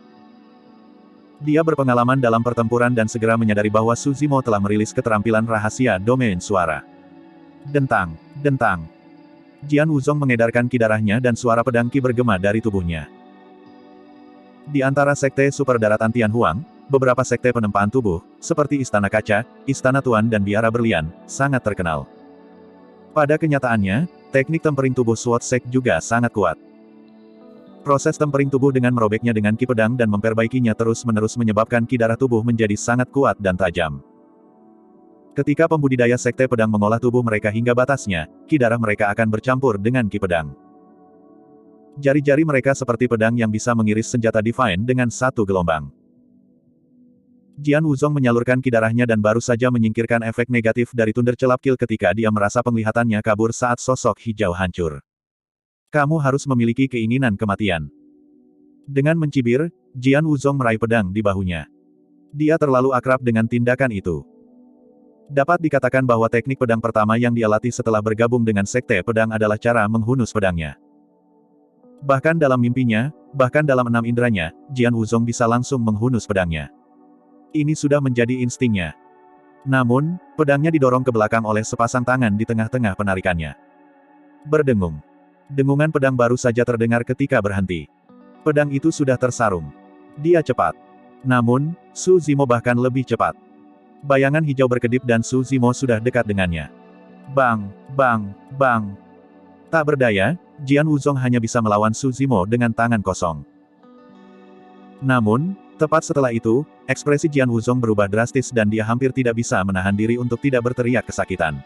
Dia berpengalaman dalam pertempuran dan segera menyadari bahwa Su Zimo telah merilis keterampilan rahasia domain suara. Dentang, dentang. Jian Wuzong mengedarkan ki darahnya dan suara pedang ki bergema dari tubuhnya. Di antara sekte super daratan Tianhuang, beberapa sekte penempaan tubuh, seperti Istana Kaca, Istana Tuan dan Biara Berlian, sangat terkenal. Pada kenyataannya, teknik tempering tubuh Sword Sect juga sangat kuat. Proses tempering tubuh dengan merobeknya dengan ki pedang dan memperbaikinya terus-menerus menyebabkan ki darah tubuh menjadi sangat kuat dan tajam. Ketika pembudidaya sekte pedang mengolah tubuh mereka hingga batasnya, ki darah mereka akan bercampur dengan ki pedang. Jari-jari mereka seperti pedang yang bisa mengiris senjata Divine dengan satu gelombang. Jian Wuzong menyalurkan ki darahnya dan baru saja menyingkirkan efek negatif dari Thunder Celap Kill ketika dia merasa penglihatannya kabur saat sosok hijau hancur. Kamu harus memiliki keinginan kematian. Dengan mencibir, Jian Wuzong meraih pedang di bahunya. Dia terlalu akrab dengan tindakan itu. Dapat dikatakan bahwa teknik pedang pertama yang dia latih setelah bergabung dengan sekte pedang adalah cara menghunus pedangnya. Bahkan dalam mimpinya, bahkan dalam enam inderanya, Jian Wuzong bisa langsung menghunus pedangnya. Ini sudah menjadi instingnya. Namun, pedangnya didorong ke belakang oleh sepasang tangan di tengah-tengah penarikannya. Berdengung. Dengungan pedang baru saja terdengar ketika berhenti. Pedang itu sudah tersarung. Dia cepat. Namun, Su Zimo bahkan lebih cepat. Bayangan hijau berkedip dan Su Zimo sudah dekat dengannya. Bang, bang, bang. Tak berdaya, Jian Wuzong hanya bisa melawan Su Zimo dengan tangan kosong. Namun, tepat setelah itu, ekspresi Jian Wuzong berubah drastis dan dia hampir tidak bisa menahan diri untuk tidak berteriak kesakitan.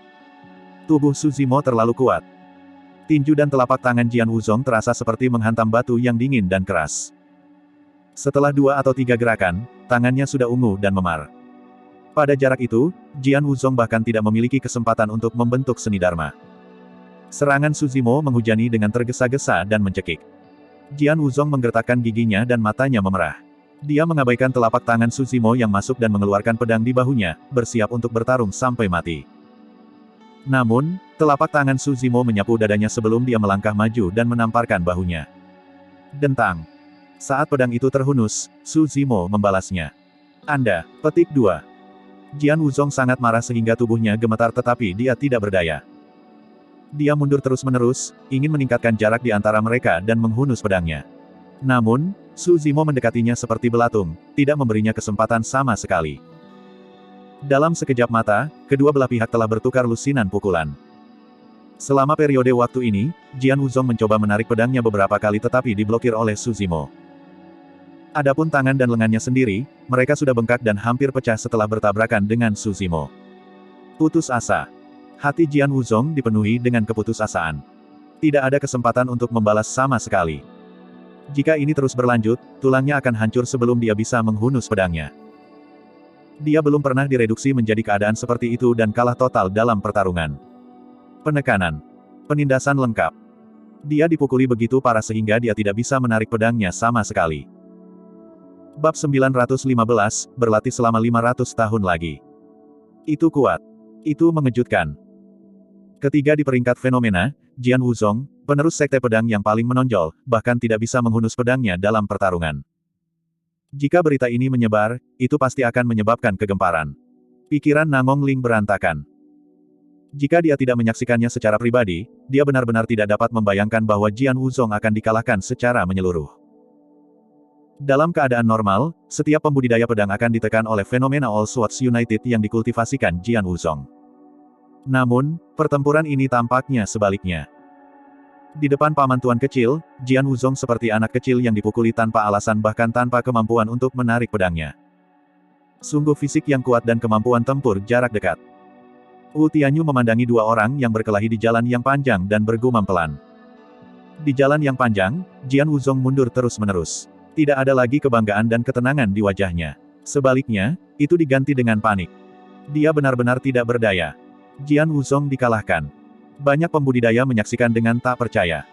Tubuh Su Zimo terlalu kuat. Tinju dan telapak tangan Jian Wuzong terasa seperti menghantam batu yang dingin dan keras. Setelah 2 atau 3 gerakan, tangannya sudah ungu dan memar. Pada jarak itu, Jian Wuzong bahkan tidak memiliki kesempatan untuk membentuk seni Dharma. Serangan Su Zimo menghujani dengan tergesa-gesa dan mencekik. Jian Wuzong menggertakkan giginya dan matanya memerah. Dia mengabaikan telapak tangan Su Zimo yang masuk dan mengeluarkan pedang di bahunya, bersiap untuk bertarung sampai mati. Namun, telapak tangan Su Zimo menyapu dadanya sebelum dia melangkah maju dan menamparkan bahunya. Dentang. Saat pedang itu terhunus, Su Zimo membalasnya. Anda, petik 2. Jian Wuzong sangat marah sehingga tubuhnya gemetar tetapi dia tidak berdaya. Dia mundur terus-menerus, ingin meningkatkan jarak di antara mereka dan menghunus pedangnya. Namun, Su Zimo mendekatinya seperti belatung, tidak memberinya kesempatan sama sekali. Dalam sekejap mata, kedua belah pihak telah bertukar lusinan pukulan. Selama periode waktu ini, Jian Wuzong mencoba menarik pedangnya beberapa kali tetapi diblokir oleh Su Zimo. Adapun tangan dan lengannya sendiri, mereka sudah bengkak dan hampir pecah setelah bertabrakan dengan Su Zimo. Putus asa. Hati Jian Wuzong dipenuhi dengan keputusasaan. Tidak ada kesempatan untuk membalas sama sekali. Jika ini terus berlanjut, tulangnya akan hancur sebelum dia bisa menghunus pedangnya. Dia belum pernah direduksi menjadi keadaan seperti itu dan kalah total dalam pertarungan. Penekanan. Penindasan lengkap. Dia dipukuli begitu parah sehingga dia tidak bisa menarik pedangnya sama sekali. Bab 915, berlatih selama 500 tahun lagi. Itu kuat. Itu mengejutkan. Ketiga di peringkat fenomena, Jian Wuzong, penerus sekte pedang yang paling menonjol, bahkan tidak bisa menghunus pedangnya dalam pertarungan. Jika berita ini menyebar, itu pasti akan menyebabkan kegemparan. Pikiran Nangong Ling berantakan. Jika dia tidak menyaksikannya secara pribadi, dia benar-benar tidak dapat membayangkan bahwa Jian Wuzong akan dikalahkan secara menyeluruh. Dalam keadaan normal, setiap pembudidaya pedang akan ditekan oleh fenomena All Swords United yang dikultivasikan Jian Wuzong. Namun, pertempuran ini tampaknya sebaliknya. Di depan paman tuan kecil, Jian Wuzong seperti anak kecil yang dipukuli tanpa alasan bahkan tanpa kemampuan untuk menarik pedangnya. Sungguh fisik yang kuat dan kemampuan tempur jarak dekat. Wu Tianyu memandangi dua orang yang berkelahi di jalan yang panjang dan bergumam pelan. Di jalan yang panjang, Jian Wuzong mundur terus-menerus. Tidak ada lagi kebanggaan dan ketenangan di wajahnya. Sebaliknya, itu diganti dengan panik. Dia benar-benar tidak berdaya. Jian Wuzong dikalahkan. Banyak pembudidaya menyaksikan dengan tak percaya.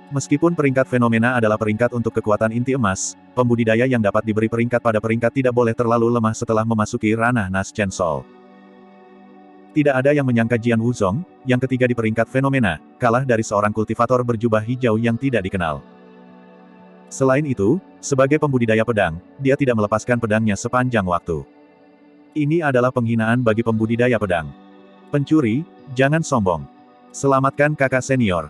Meskipun peringkat fenomena adalah peringkat untuk kekuatan inti emas, pembudidaya yang dapat diberi peringkat pada peringkat tidak boleh terlalu lemah setelah memasuki ranah Nas Chen Sol. Tidak ada yang menyangka Jian Wuzong, yang ketiga di peringkat fenomena, kalah dari seorang kultivator berjubah hijau yang tidak dikenal. Selain itu, sebagai pembudidaya pedang, dia tidak melepaskan pedangnya sepanjang waktu. Ini adalah penghinaan bagi pembudidaya pedang. Pencuri, jangan sombong. Selamatkan kakak senior.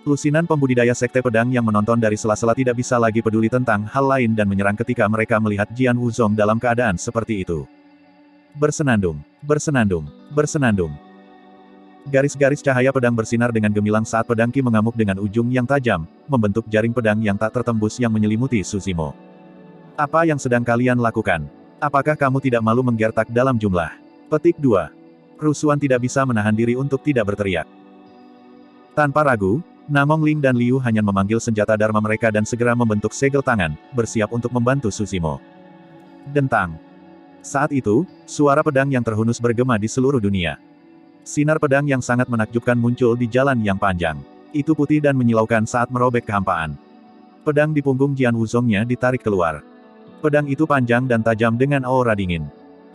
Lusinan pembudidaya sekte pedang yang menonton dari sela-sela tidak bisa lagi peduli tentang hal lain dan menyerang ketika mereka melihat Jian Wuzong dalam keadaan seperti itu. Bersenandung, bersenandung, bersenandung. Garis-garis cahaya pedang bersinar dengan gemilang saat pedang Qi mengamuk dengan ujung yang tajam, membentuk jaring pedang yang tak tertembus yang menyelimuti Suzimo. Apa yang sedang kalian lakukan? Apakah kamu tidak malu menggertak dalam jumlah? Petik 2. Rusuhan tidak bisa menahan diri untuk tidak berteriak. Tanpa ragu, Namong Ling dan Liu hanya memanggil senjata dharma mereka dan segera membentuk segel tangan, bersiap untuk membantu Suzimo. Dentang. Saat itu, suara pedang yang terhunus bergema di seluruh dunia. Sinar pedang yang sangat menakjubkan muncul di jalan yang panjang. Itu putih dan menyilaukan saat merobek kehampaan. Pedang di punggung Jian Wuzongnya ditarik keluar. Pedang itu panjang dan tajam dengan aura dingin.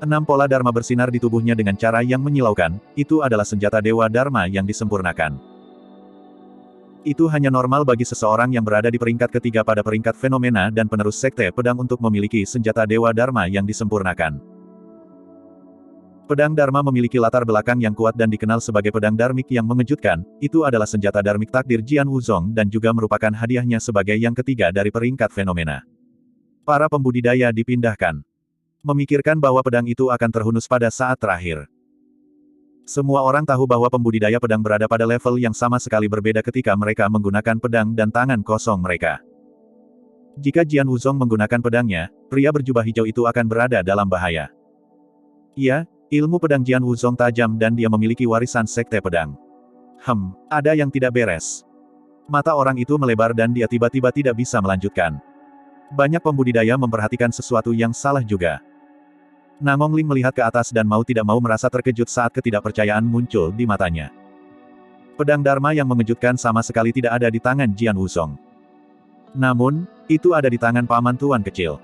6 pola dharma bersinar di tubuhnya dengan cara yang menyilaukan, itu adalah senjata dewa dharma yang disempurnakan. Itu hanya normal bagi seseorang yang berada di peringkat ketiga pada peringkat fenomena dan penerus sekte pedang untuk memiliki senjata dewa dharma yang disempurnakan. Pedang dharma memiliki latar belakang yang kuat dan dikenal sebagai pedang dharmik yang mengejutkan, itu adalah senjata dharmik takdir Jian Wuzong dan juga merupakan hadiahnya sebagai yang ketiga dari peringkat fenomena. Para pembudidaya dipindahkan. Memikirkan bahwa pedang itu akan terhunus pada saat terakhir. Semua orang tahu bahwa pembudidaya pedang berada pada level yang sama sekali berbeda ketika mereka menggunakan pedang dan tangan kosong mereka. Jika Jian Wuzong menggunakan pedangnya, pria berjubah hijau itu akan berada dalam bahaya. Iya, ilmu pedang Jian Wuzong tajam dan dia memiliki warisan sekte pedang. Ada yang tidak beres. Mata orang itu melebar dan dia tiba-tiba tidak bisa melanjutkan. Banyak pembudidaya memperhatikan sesuatu yang salah juga. Namong Ling melihat ke atas dan mau tidak mau merasa terkejut saat ketidakpercayaan muncul di matanya. Pedang dharma yang mengejutkan sama sekali tidak ada di tangan Jian Wuzong. Namun, itu ada di tangan paman tuan kecil.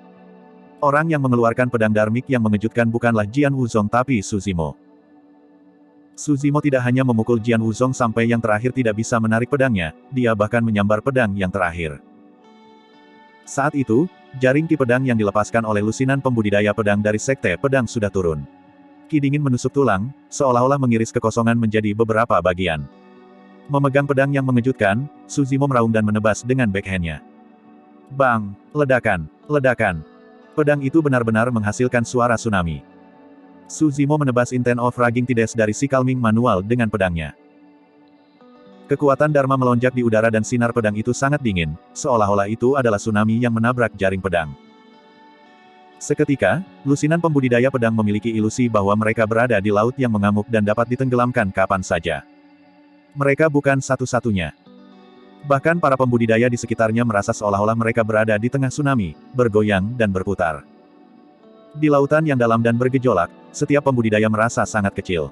Orang yang mengeluarkan pedang dharmik yang mengejutkan bukanlah Jian Wuzong tapi Suzimo. Suzimo tidak hanya memukul Jian Wuzong sampai yang terakhir tidak bisa menarik pedangnya, dia bahkan menyambar pedang yang terakhir. Saat itu, jaring Qi pedang yang dilepaskan oleh lusinan pembudidaya pedang dari sekte pedang sudah turun. Qi dingin menusuk tulang, seolah-olah mengiris kekosongan menjadi beberapa bagian. Memegang pedang yang mengejutkan, Suzimo meraung dan menebas dengan backhandnya. Bang! Ledakan! Ledakan! Pedang itu benar-benar menghasilkan suara tsunami. Suzimo menebas Intent of Raging Tides dari si Calming Manual dengan pedangnya. Kekuatan Dharma melonjak di udara dan sinar pedang itu sangat dingin, seolah-olah itu adalah tsunami yang menabrak jaring pedang. Seketika, lusinan pembudidaya pedang memiliki ilusi bahwa mereka berada di laut yang mengamuk dan dapat ditenggelamkan kapan saja. Mereka bukan satu-satunya. Bahkan para pembudidaya di sekitarnya merasa seolah-olah mereka berada di tengah tsunami, bergoyang dan berputar. Di lautan yang dalam dan bergejolak, setiap pembudidaya merasa sangat kecil.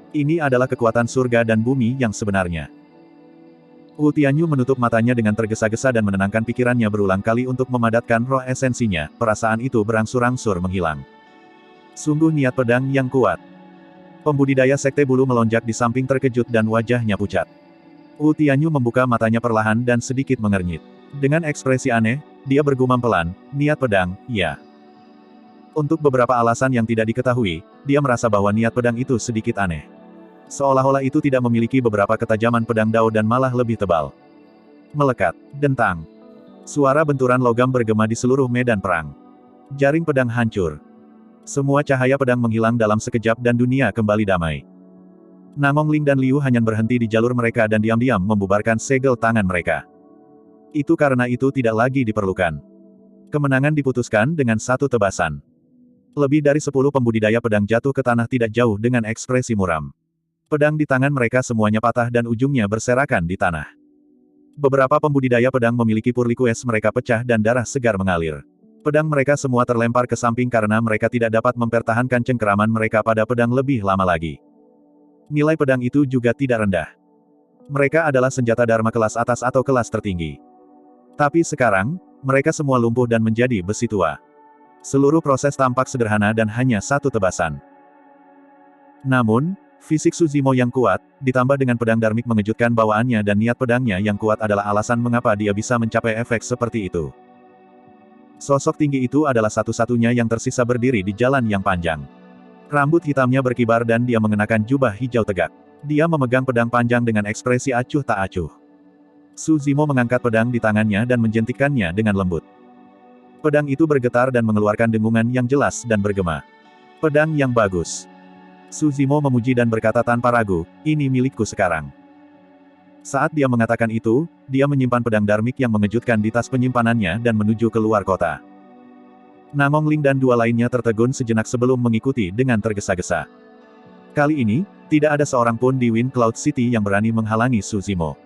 Ini adalah kekuatan surga dan bumi yang sebenarnya. Wu Tianyu menutup matanya dengan tergesa-gesa dan menenangkan pikirannya berulang kali untuk memadatkan roh esensinya, perasaan itu berangsur-angsur menghilang. Sungguh niat pedang yang kuat. Pembudidaya sekte bulu melonjak di samping terkejut dan wajahnya pucat. Wu Tianyu membuka matanya perlahan dan sedikit mengernyit. Dengan ekspresi aneh, dia bergumam pelan, niat pedang, ya. Untuk beberapa alasan yang tidak diketahui, dia merasa bahwa niat pedang itu sedikit aneh. Seolah-olah itu tidak memiliki beberapa ketajaman pedang dao dan malah lebih tebal. Melekat. Dentang. Suara benturan logam bergema di seluruh medan perang. Jaring pedang hancur. Semua cahaya pedang menghilang dalam sekejap dan dunia kembali damai. Namong Ling dan Liu hanya berhenti di jalur mereka dan diam-diam membubarkan segel tangan mereka. Itu karena itu tidak lagi diperlukan. Kemenangan diputuskan dengan satu tebasan. Lebih dari 10 pembudidaya pedang jatuh ke tanah tidak jauh dengan ekspresi muram. Pedang di tangan mereka semuanya patah dan ujungnya berserakan di tanah. Beberapa pembudidaya pedang memiliki purlikues mereka pecah dan darah segar mengalir. Pedang mereka semua terlempar ke samping karena mereka tidak dapat mempertahankan cengkeraman mereka pada pedang lebih lama lagi. Nilai pedang itu juga tidak rendah. Mereka adalah senjata Dharma kelas atas atau kelas tertinggi. Tapi sekarang, mereka semua lumpuh dan menjadi besi tua. Seluruh proses tampak sederhana dan hanya satu tebasan. Namun, fisik Suzimo yang kuat, ditambah dengan pedang Dharmik mengejutkan bawaannya dan niat pedangnya yang kuat adalah alasan mengapa dia bisa mencapai efek seperti itu. Sosok tinggi itu adalah satu-satunya yang tersisa berdiri di jalan yang panjang. Rambut hitamnya berkibar dan dia mengenakan jubah hijau tegak. Dia memegang pedang panjang dengan ekspresi acuh tak acuh. Suzimo mengangkat pedang di tangannya dan menjentikkannya dengan lembut. Pedang itu bergetar dan mengeluarkan dengungan yang jelas dan bergema. Pedang yang bagus. Suzimo memuji dan berkata tanpa ragu, ini milikku sekarang. Saat dia mengatakan itu, dia menyimpan pedang Dharmik yang mengejutkan di tas penyimpanannya dan menuju keluar kota. Namong Ling dan dua lainnya tertegun sejenak sebelum mengikuti dengan tergesa-gesa. Kali ini, tidak ada seorang pun di Wind Cloud City yang berani menghalangi Suzimo.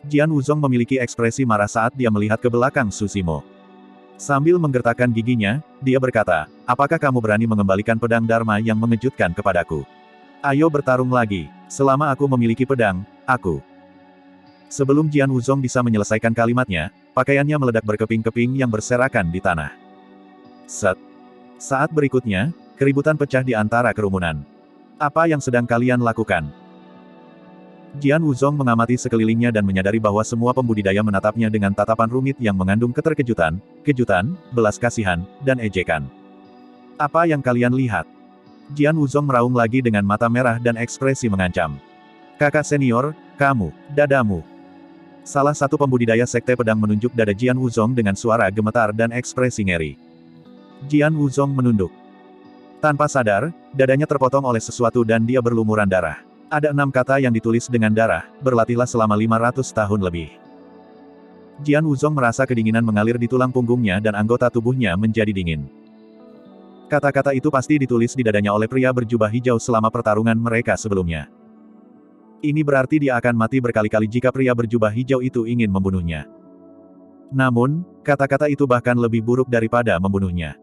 Jian Wuzong memiliki ekspresi marah saat dia melihat ke belakang Suzimo. Sambil menggertakkan giginya, dia berkata, apakah kamu berani mengembalikan pedang Dharma yang mengejutkan kepadaku? Ayo bertarung lagi, selama aku memiliki pedang, aku. Sebelum Jian Wuzong bisa menyelesaikan kalimatnya, pakaiannya meledak berkeping-keping yang berserakan di tanah. Set. Saat berikutnya, keributan pecah di antara kerumunan. Apa yang sedang kalian lakukan? Jian Wuzong mengamati sekelilingnya dan menyadari bahwa semua pembudidaya menatapnya dengan tatapan rumit yang mengandung keterkejutan, kejutan, belas kasihan, dan ejekan. Apa yang kalian lihat? Jian Wuzong meraung lagi dengan mata merah dan ekspresi mengancam. Kakak senior, kamu, dadamu. Salah satu pembudidaya sekte pedang menunjuk dada Jian Wuzong dengan suara gemetar dan ekspresi ngeri. Jian Wuzong menunduk. Tanpa sadar, dadanya terpotong oleh sesuatu dan dia berlumuran darah. Ada 6 kata yang ditulis dengan darah, berlatihlah selama 500 tahun lebih. Jian Wuzong merasa kedinginan mengalir di tulang punggungnya dan anggota tubuhnya menjadi dingin. Kata-kata itu pasti ditulis di dadanya oleh pria berjubah hijau selama pertarungan mereka sebelumnya. Ini berarti dia akan mati berkali-kali jika pria berjubah hijau itu ingin membunuhnya. Namun, kata-kata itu bahkan lebih buruk daripada membunuhnya.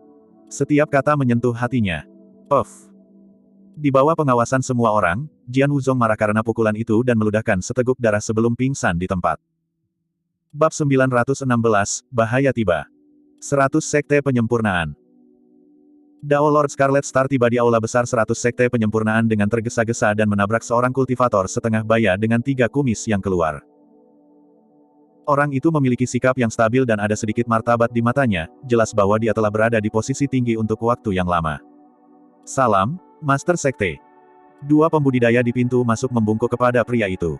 Setiap kata menyentuh hatinya. Puff. Di bawah pengawasan semua orang, Jian Wuzong marah karena pukulan itu dan meludahkan seteguk darah sebelum pingsan di tempat. Bab 916, Bahaya tiba. 100 Sekte Penyempurnaan. Dao Lord Scarlet Star tiba di aula besar 100 Sekte Penyempurnaan dengan tergesa-gesa dan menabrak seorang kultivator setengah baya dengan 3 kumis yang keluar. Orang itu memiliki sikap yang stabil dan ada sedikit martabat di matanya, jelas bahwa dia telah berada di posisi tinggi untuk waktu yang lama. Salam, Master Sekte. 2 pembudidaya di pintu masuk membungkuk kepada pria itu.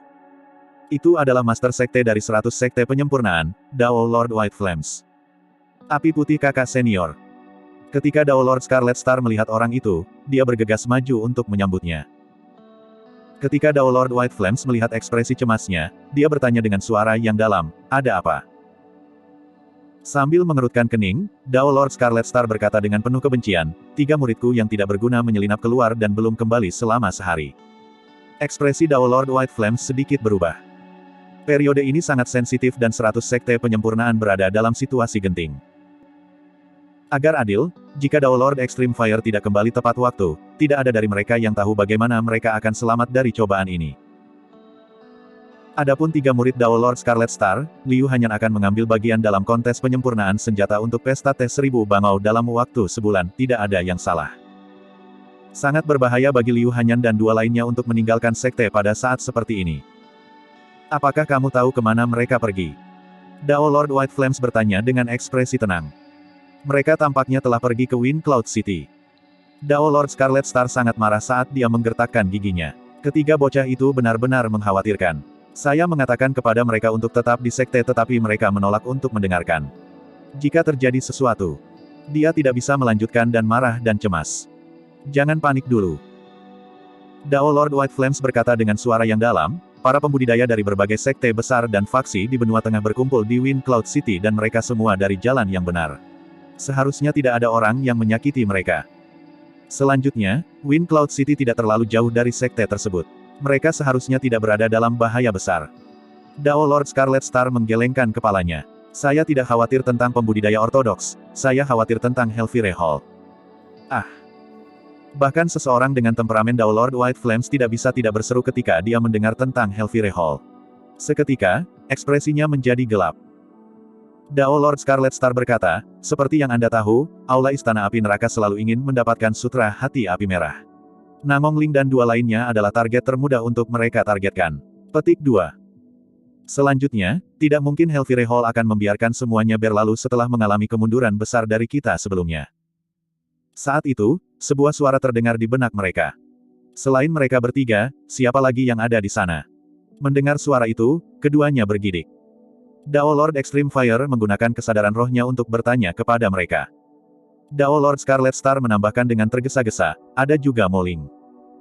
Itu adalah Master Sekte dari 100 Sekte Penyempurnaan, Dao Lord White Flames. Api Putih Kakak Senior. Ketika Dao Lord Scarlet Star melihat orang itu, dia bergegas maju untuk menyambutnya. Ketika Dao Lord White Flames melihat ekspresi cemasnya, dia bertanya dengan suara yang dalam, ada apa? Sambil mengerutkan kening, Dao Lord Scarlet Star berkata dengan penuh kebencian, 3 muridku yang tidak berguna menyelinap keluar dan belum kembali selama sehari. Ekspresi Dao Lord White Flames sedikit berubah. Periode ini sangat sensitif dan 100 Sekte Penyempurnaan berada dalam situasi genting. Agar adil, jika Dao Lord Extreme Fire tidak kembali tepat waktu, tidak ada dari mereka yang tahu bagaimana mereka akan selamat dari cobaan ini. Adapun 3 murid Dao Lord Scarlet Star, Liu Hanyan akan mengambil bagian dalam kontes penyempurnaan senjata untuk pesta tes 1000 bangau dalam waktu sebulan, tidak ada yang salah. Sangat berbahaya bagi Liu Hanyan dan 2 lainnya untuk meninggalkan sekte pada saat seperti ini. Apakah kamu tahu kemana mereka pergi? Dao Lord White Flames bertanya dengan ekspresi tenang. Mereka tampaknya telah pergi ke Wind Cloud City. Dao Lord Scarlet Star sangat marah saat dia menggertakkan giginya. Ketiga bocah itu benar-benar mengkhawatirkan. Saya mengatakan kepada mereka untuk tetap di sekte tetapi mereka menolak untuk mendengarkan. Jika terjadi sesuatu, dia tidak bisa melanjutkan dan marah dan cemas. Jangan panik dulu. Dao Lord White Flames berkata dengan suara yang dalam, para pembudidaya dari berbagai sekte besar dan faksi di benua tengah berkumpul di Wind Cloud City dan mereka semua dari jalan yang benar. Seharusnya tidak ada orang yang menyakiti mereka. Selanjutnya, Wind Cloud City tidak terlalu jauh dari sekte tersebut. Mereka seharusnya tidak berada dalam bahaya besar. Dao Lord Scarlet Star menggelengkan kepalanya. Saya tidak khawatir tentang pembudidaya ortodoks, saya khawatir tentang Hellfire Hall. Ah! Bahkan seseorang dengan temperamen Dao Lord White Flames tidak bisa tidak berseru ketika dia mendengar tentang Hellfire Hall. Seketika, ekspresinya menjadi gelap. Dao Lord Scarlet Star berkata, seperti yang Anda tahu, Aula Istana Api Neraka selalu ingin mendapatkan sutra hati api merah. Namong Ling dan dua lainnya adalah target termudah untuk mereka targetkan. Petik 2. Selanjutnya, tidak mungkin Hellfire Hall akan membiarkan semuanya berlalu setelah mengalami kemunduran besar dari kita sebelumnya. Saat itu, sebuah suara terdengar di benak mereka. Selain mereka bertiga, siapa lagi yang ada di sana? Mendengar suara itu, keduanya bergidik. Dao Lord Extreme Fire menggunakan kesadaran rohnya untuk bertanya kepada mereka. Dao Lord Scarlet Star menambahkan dengan tergesa-gesa, ada juga Mo Ling.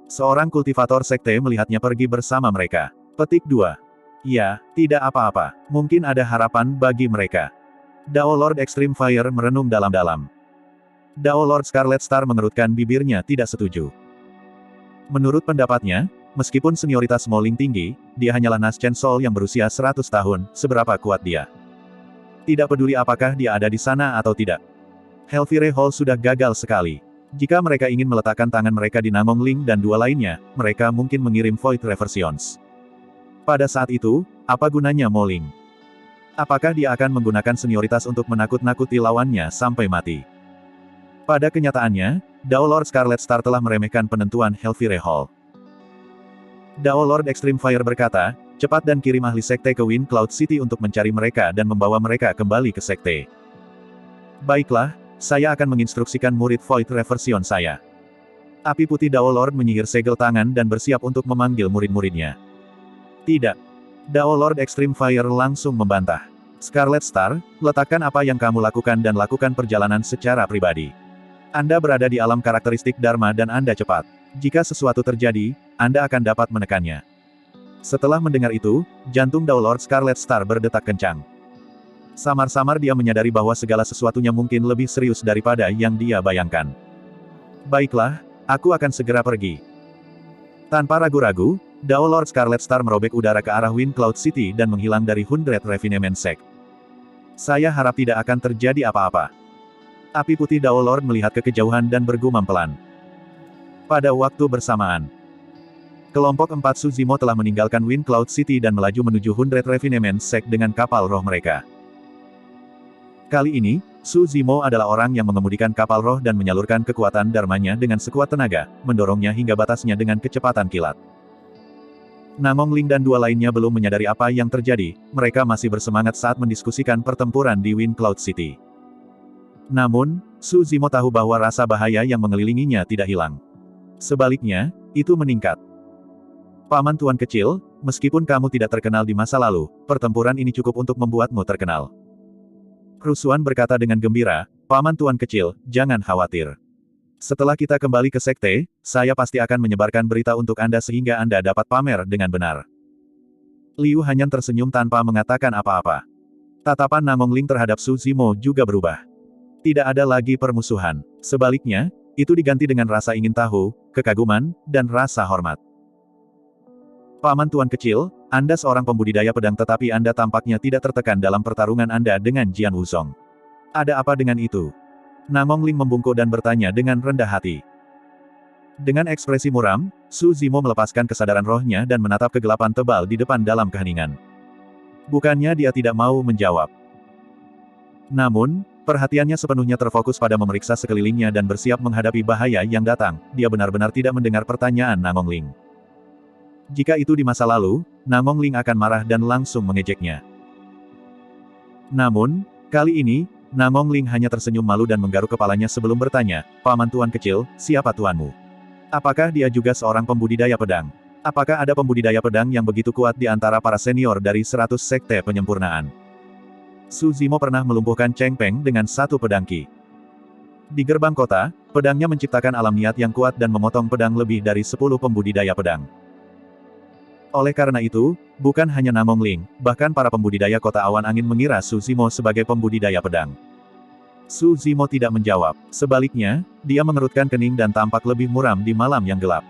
Seorang kultivator sekte melihatnya pergi bersama mereka. Petik 2. Ya, tidak apa-apa. Mungkin ada harapan bagi mereka. Dao Lord Extreme Fire merenung dalam-dalam. Dao Lord Scarlet Star mengerutkan bibirnya tidak setuju. Menurut pendapatnya, meskipun senioritas Mo Ling tinggi, dia hanyalah Naschen Soul yang berusia 100 tahun, seberapa kuat dia. Tidak peduli apakah dia ada di sana atau tidak. Hellfire Hall sudah gagal sekali. Jika mereka ingin meletakkan tangan mereka di Namong Ling dan dua lainnya, mereka mungkin mengirim Void Reversions. Pada saat itu, apa gunanya Mo Ling? Apakah dia akan menggunakan senioritas untuk menakut-nakuti lawannya sampai mati? Pada kenyataannya, Dao Lord Scarlet Star telah meremehkan penentuan Hellfire Hall. Dao Lord Extreme Fire berkata, cepat dan kirim ahli sekte ke Wind Cloud City untuk mencari mereka dan membawa mereka kembali ke sekte. Baiklah, saya akan menginstruksikan murid Void Reversion saya. Api putih Dao Lord menyihir segel tangan dan bersiap untuk memanggil murid-muridnya. Tidak. Dao Lord Extreme Fire langsung membantah. Scarlet Star, letakkan apa yang kamu lakukan dan lakukan perjalanan secara pribadi. Anda berada di alam karakteristik Dharma dan Anda cepat. Jika sesuatu terjadi, Anda akan dapat menekannya. Setelah mendengar itu, jantung Dao Lord Scarlet Star berdetak kencang. Samar-samar dia menyadari bahwa segala sesuatunya mungkin lebih serius daripada yang dia bayangkan. Baiklah, aku akan segera pergi. Tanpa ragu-ragu, Dao Lord Scarlet Star merobek udara ke arah Wind Cloud City dan menghilang dari 100 Refinement Sect. Saya harap tidak akan terjadi apa-apa. Api putih Dao Lord melihat ke kejauhan dan bergumam pelan. Pada waktu bersamaan, kelompok 4 Suzimo telah meninggalkan Wind Cloud City dan melaju menuju 100 Refinement Sect dengan kapal roh mereka. Kali ini, Suzimo adalah orang yang mengemudikan kapal roh dan menyalurkan kekuatan dharmanya dengan sekuat tenaga, mendorongnya hingga batasnya dengan kecepatan kilat. Namong Ling dan dua lainnya belum menyadari apa yang terjadi, mereka masih bersemangat saat mendiskusikan pertempuran di Wind Cloud City. Namun, Suzimo tahu bahwa rasa bahaya yang mengelilinginya tidak hilang. Sebaliknya, itu meningkat. Paman Tuan Kecil, meskipun kamu tidak terkenal di masa lalu, pertempuran ini cukup untuk membuatmu terkenal. Rusuhan berkata dengan gembira, Paman Tuan Kecil, jangan khawatir. Setelah kita kembali ke sekte, saya pasti akan menyebarkan berita untuk Anda sehingga Anda dapat pamer dengan benar. Liu Hanyan tersenyum tanpa mengatakan apa-apa. Tatapan Namong Ling terhadap Suzimo juga berubah. Tidak ada lagi permusuhan. Sebaliknya, itu diganti dengan rasa ingin tahu, kekaguman, dan rasa hormat. Paman Tuan Kecil, Anda seorang pembudidaya pedang tetapi Anda tampaknya tidak tertekan dalam pertarungan Anda dengan Jian Wuzong. Ada apa dengan itu? Namong Ling membungkuk dan bertanya dengan rendah hati. Dengan ekspresi muram, Suzimo melepaskan kesadaran rohnya dan menatap kegelapan tebal di depan dalam keheningan. Bukannya dia tidak mau menjawab. Namun, perhatiannya sepenuhnya terfokus pada memeriksa sekelilingnya dan bersiap menghadapi bahaya yang datang, dia benar-benar tidak mendengar pertanyaan Namong Ling. Jika itu di masa lalu, Namong Ling akan marah dan langsung mengejeknya. Namun, kali ini, Namong Ling hanya tersenyum malu dan menggaruk kepalanya sebelum bertanya, Paman Tuan Kecil, siapa tuanmu? Apakah dia juga seorang pembudidaya pedang? Apakah ada pembudidaya pedang yang begitu kuat di antara para senior dari 100 sekte penyempurnaan? Suzimo pernah melumpuhkan Cheng Peng dengan satu pedang Qi. Di gerbang kota, pedangnya menciptakan alam niat yang kuat dan memotong pedang lebih dari 10 pembudidaya pedang. Oleh karena itu, bukan hanya Namong Ling, bahkan para pembudidaya kota awan angin mengira Suzimo sebagai pembudidaya pedang. Suzimo tidak menjawab. Sebaliknya, dia mengerutkan kening dan tampak lebih muram di malam yang gelap.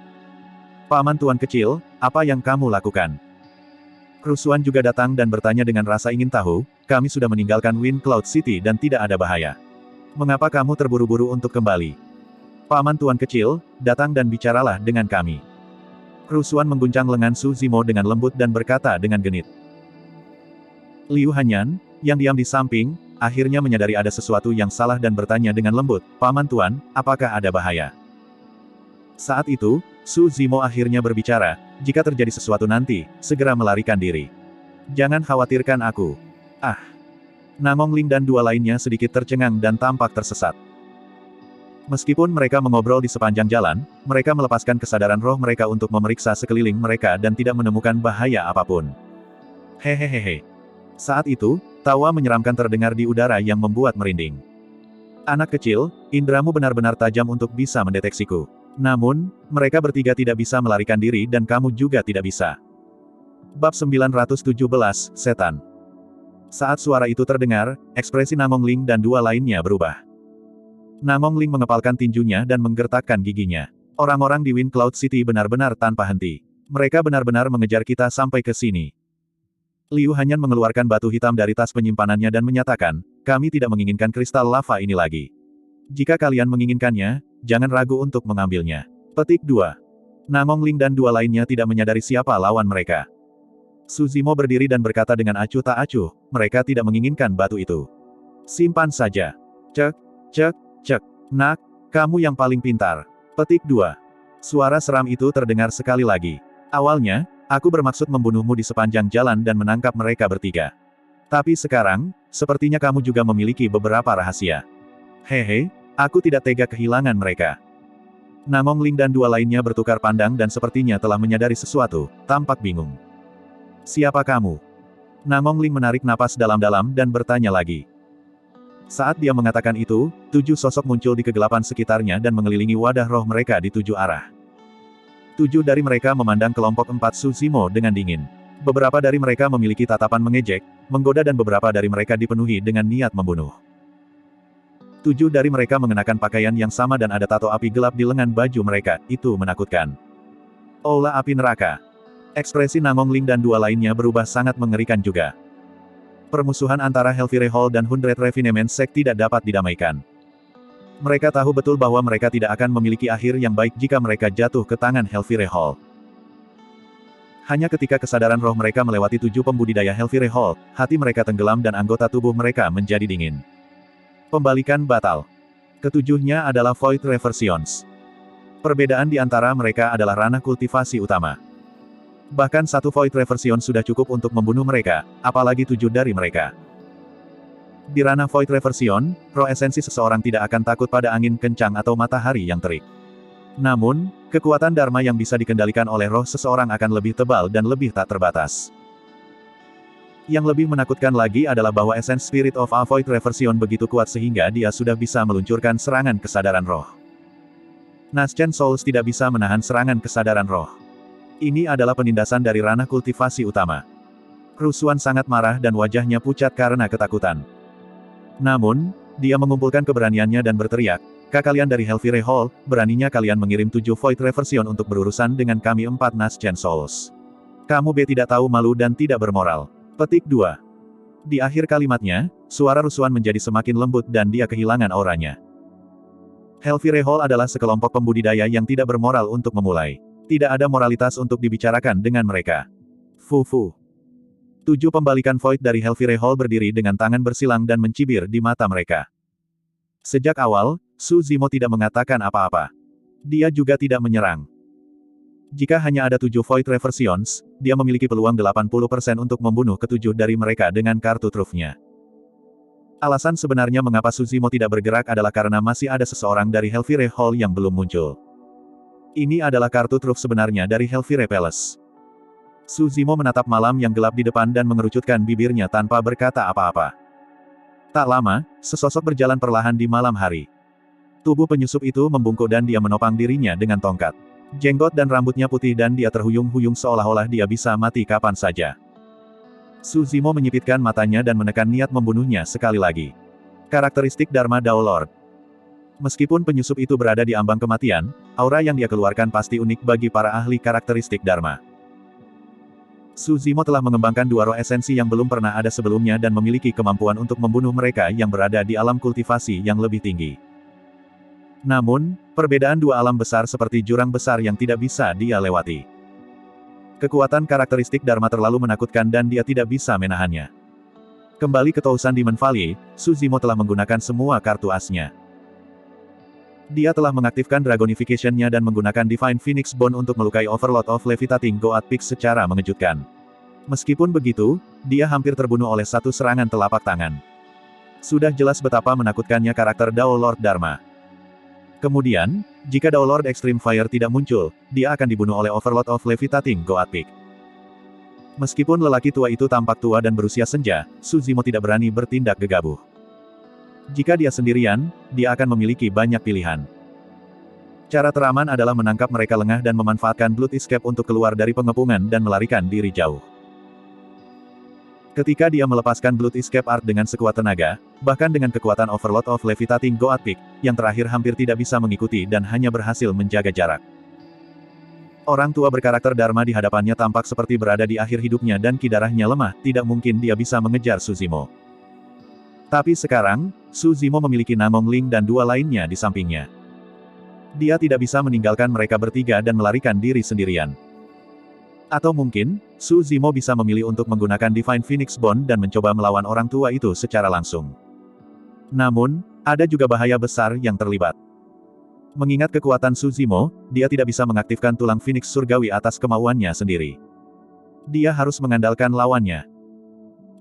Paman Tuan Kecil, apa yang kamu lakukan? Rusuhan juga datang dan bertanya dengan rasa ingin tahu, kami sudah meninggalkan Wind Cloud City dan tidak ada bahaya. Mengapa kamu terburu-buru untuk kembali? Paman Tuan kecil, datang dan bicaralah dengan kami. Kerusuhan mengguncang lengan Su Zimo dengan lembut dan berkata dengan genit. Liu Hanyan, yang diam di samping, akhirnya menyadari ada sesuatu yang salah dan bertanya dengan lembut, Paman Tuan, apakah ada bahaya? Saat itu, Su Zimo akhirnya berbicara, jika terjadi sesuatu nanti, segera melarikan diri. Jangan khawatirkan aku. Ah. Namong Ling dan dua lainnya sedikit tercengang dan tampak tersesat. Meskipun mereka mengobrol di sepanjang jalan, mereka melepaskan kesadaran roh mereka untuk memeriksa sekeliling mereka dan tidak menemukan bahaya apapun. Hehehehe. Saat itu, tawa menyeramkan terdengar di udara yang membuat merinding. Anak kecil, indramu benar-benar tajam untuk bisa mendeteksiku. Namun, mereka bertiga tidak bisa melarikan diri dan kamu juga tidak bisa. Bab 917, Setan. Saat suara itu terdengar, ekspresi Namong Ling dan dua lainnya berubah. Namong Ling mengepalkan tinjunya dan menggertakkan giginya. Orang-orang di Wind Cloud City benar-benar tanpa henti. Mereka benar-benar mengejar kita sampai ke sini. Liu Hanyan mengeluarkan batu hitam dari tas penyimpanannya dan menyatakan, kami tidak menginginkan kristal lava ini lagi. Jika kalian menginginkannya, jangan ragu untuk mengambilnya. Petik 2. Namong Ling dan dua lainnya tidak menyadari siapa lawan mereka. Su Zimo berdiri dan berkata dengan acuh tak acuh, mereka tidak menginginkan batu itu. Simpan saja. Cek, cek, cek. Nak, kamu yang paling pintar. Petik 2. Suara seram itu terdengar sekali lagi. Awalnya, aku bermaksud membunuhmu di sepanjang jalan dan menangkap mereka bertiga. Tapi sekarang, sepertinya kamu juga memiliki beberapa rahasia. Hehe, aku tidak tega kehilangan mereka. Namong Ling dan dua lainnya bertukar pandang dan sepertinya telah menyadari sesuatu, tampak bingung. Siapa kamu? Namong Ling menarik napas dalam-dalam dan bertanya lagi. Saat dia mengatakan itu, 7 sosok muncul di kegelapan sekitarnya dan mengelilingi wadah roh mereka di 7 arah. 7 dari mereka memandang kelompok 4 Su Zimo dengan dingin. Beberapa dari mereka memiliki tatapan mengejek, menggoda dan beberapa dari mereka dipenuhi dengan niat membunuh. 7 dari mereka mengenakan pakaian yang sama dan ada tato api gelap di lengan baju mereka, itu menakutkan. Aula api neraka. Ekspresi Namong Ling dan dua lainnya berubah sangat mengerikan juga. Permusuhan antara Hellfire Hall dan Hundred Refinement Sect tidak dapat didamaikan. Mereka tahu betul bahwa mereka tidak akan memiliki akhir yang baik jika mereka jatuh ke tangan Hellfire Hall. Hanya ketika kesadaran roh mereka melewati 7 pembudidaya Hellfire Hall, hati mereka tenggelam dan anggota tubuh mereka menjadi dingin. Pembalikan batal. Ketujuhnya adalah Void Reversions. Perbedaan di antara mereka adalah ranah kultivasi utama. Bahkan 1 Void Reversion sudah cukup untuk membunuh mereka, apalagi 7 dari mereka. Di ranah Void Reversion, roh esensi seseorang tidak akan takut pada angin kencang atau matahari yang terik. Namun, kekuatan Dharma yang bisa dikendalikan oleh roh seseorang akan lebih tebal dan lebih tak terbatas. Yang lebih menakutkan lagi adalah bahwa esens Spirit of a Void Reversion begitu kuat sehingga dia sudah bisa meluncurkan serangan kesadaran roh. Naschen Souls tidak bisa menahan serangan kesadaran roh. Ini adalah penindasan dari ranah kultivasi utama. Rusuan sangat marah dan wajahnya pucat karena ketakutan. Namun, dia mengumpulkan keberaniannya dan berteriak, kalian dari Hellfire Hall, beraninya kalian mengirim 7 Void Reversion untuk berurusan dengan kami 4 Naschen Souls. Kamu tidak tahu malu dan tidak bermoral. Petik 2. Di akhir kalimatnya, suara rusuhan menjadi semakin lembut dan dia kehilangan auranya. Hellfire Hall adalah sekelompok pembudidaya yang tidak bermoral untuk memulai. Tidak ada moralitas untuk dibicarakan dengan mereka. Fufu. 7 pembalikan Void dari Hellfire Hall berdiri dengan tangan bersilang dan mencibir di mata mereka. Sejak awal, Su Zimo tidak mengatakan apa-apa. Dia juga tidak menyerang. Jika hanya ada 7 Void Reversions, dia memiliki peluang 80% untuk membunuh ketujuh dari mereka dengan kartu truf-nya. Alasan sebenarnya mengapa Su Zimo tidak bergerak adalah karena masih ada seseorang dari Hellfire Hall yang belum muncul. Ini adalah kartu truf sebenarnya dari Hellfire Palace. Su Zimo menatap malam yang gelap di depan dan mengerucutkan bibirnya tanpa berkata apa-apa. Tak lama, sesosok berjalan perlahan di malam hari. Tubuh penyusup itu membungkuk dan dia menopang dirinya dengan tongkat. Jenggot dan rambutnya putih dan dia terhuyung-huyung seolah-olah dia bisa mati kapan saja. Su Zimo menyipitkan matanya dan menekan niat membunuhnya sekali lagi. Karakteristik Dharma Dao Lord. Meskipun penyusup itu berada di ambang kematian, aura yang dia keluarkan pasti unik bagi para ahli karakteristik Dharma. Su Zimo telah mengembangkan 2 roh esensi yang belum pernah ada sebelumnya dan memiliki kemampuan untuk membunuh mereka yang berada di alam kultivasi yang lebih tinggi. Namun, Perbedaan dua alam besar seperti jurang besar yang tidak bisa dia lewati. Kekuatan karakteristik Dharma terlalu menakutkan dan dia tidak bisa menahannya. Kembali ke Tousan Demon Valley, Su Zimo telah menggunakan semua kartu asnya. Dia telah mengaktifkan Dragonification-nya dan menggunakan Divine Phoenix Bone untuk melukai Overlord of Levitating God Peak secara mengejutkan. Meskipun begitu, dia hampir terbunuh oleh satu serangan telapak tangan. Sudah jelas betapa menakutkannya karakter Dao Lord Dharma. Kemudian, jika Dao Lord Extreme Fire tidak muncul, dia akan dibunuh oleh Overlord of Levitating God Peak. Meskipun lelaki tua itu tampak tua dan berusia senja, Su Zimo tidak berani bertindak gegabah. Jika dia sendirian, dia akan memiliki banyak pilihan. Cara teraman adalah menangkap mereka lengah dan memanfaatkan Blood Escape untuk keluar dari pengepungan dan melarikan diri jauh. Ketika dia melepaskan Blood Escape Art dengan sekuat tenaga, bahkan dengan kekuatan Overlord of Levitating God Peak, yang terakhir hampir tidak bisa mengikuti dan hanya berhasil menjaga jarak. Orang tua berkarakter Dharma di hadapannya tampak seperti berada di akhir hidupnya dan ki darahnya lemah, tidak mungkin dia bisa mengejar Su Zimo. Tapi sekarang, Su Zimo memiliki Namong Ling dan dua lainnya di sampingnya. Dia tidak bisa meninggalkan mereka bertiga dan melarikan diri sendirian. Atau mungkin, Su Zimo bisa memilih untuk menggunakan Divine Phoenix Bone dan mencoba melawan orang tua itu secara langsung. Namun, ada juga bahaya besar yang terlibat. Mengingat kekuatan Su Zimo, dia tidak bisa mengaktifkan tulang Phoenix Surgawi atas kemauannya sendiri. Dia harus mengandalkan lawannya.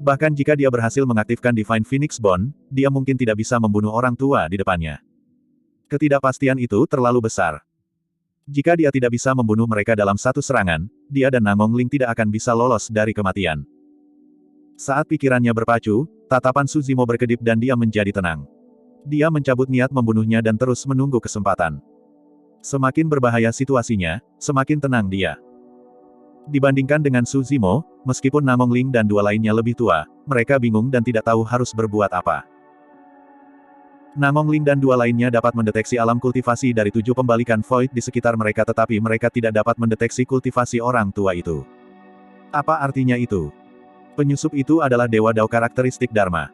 Bahkan jika dia berhasil mengaktifkan Divine Phoenix Bone, dia mungkin tidak bisa membunuh orang tua di depannya. Ketidakpastian itu terlalu besar. Jika dia tidak bisa membunuh mereka dalam satu serangan, dia dan Namong Ling tidak akan bisa lolos dari kematian. Saat pikirannya berpacu, tatapan Su Zimo berkedip dan dia menjadi tenang. Dia mencabut niat membunuhnya dan terus menunggu kesempatan. Semakin berbahaya situasinya, semakin tenang dia. Dibandingkan dengan Su Zimo, meskipun Namong Ling dan dua lainnya lebih tua, mereka bingung dan tidak tahu harus berbuat apa. Namong Ling dan dua lainnya dapat mendeteksi alam kultivasi dari 7 pembalikan void di sekitar mereka tetapi mereka tidak dapat mendeteksi kultivasi orang tua itu. Apa artinya itu? Penyusup itu adalah dewa Dao karakteristik Dharma.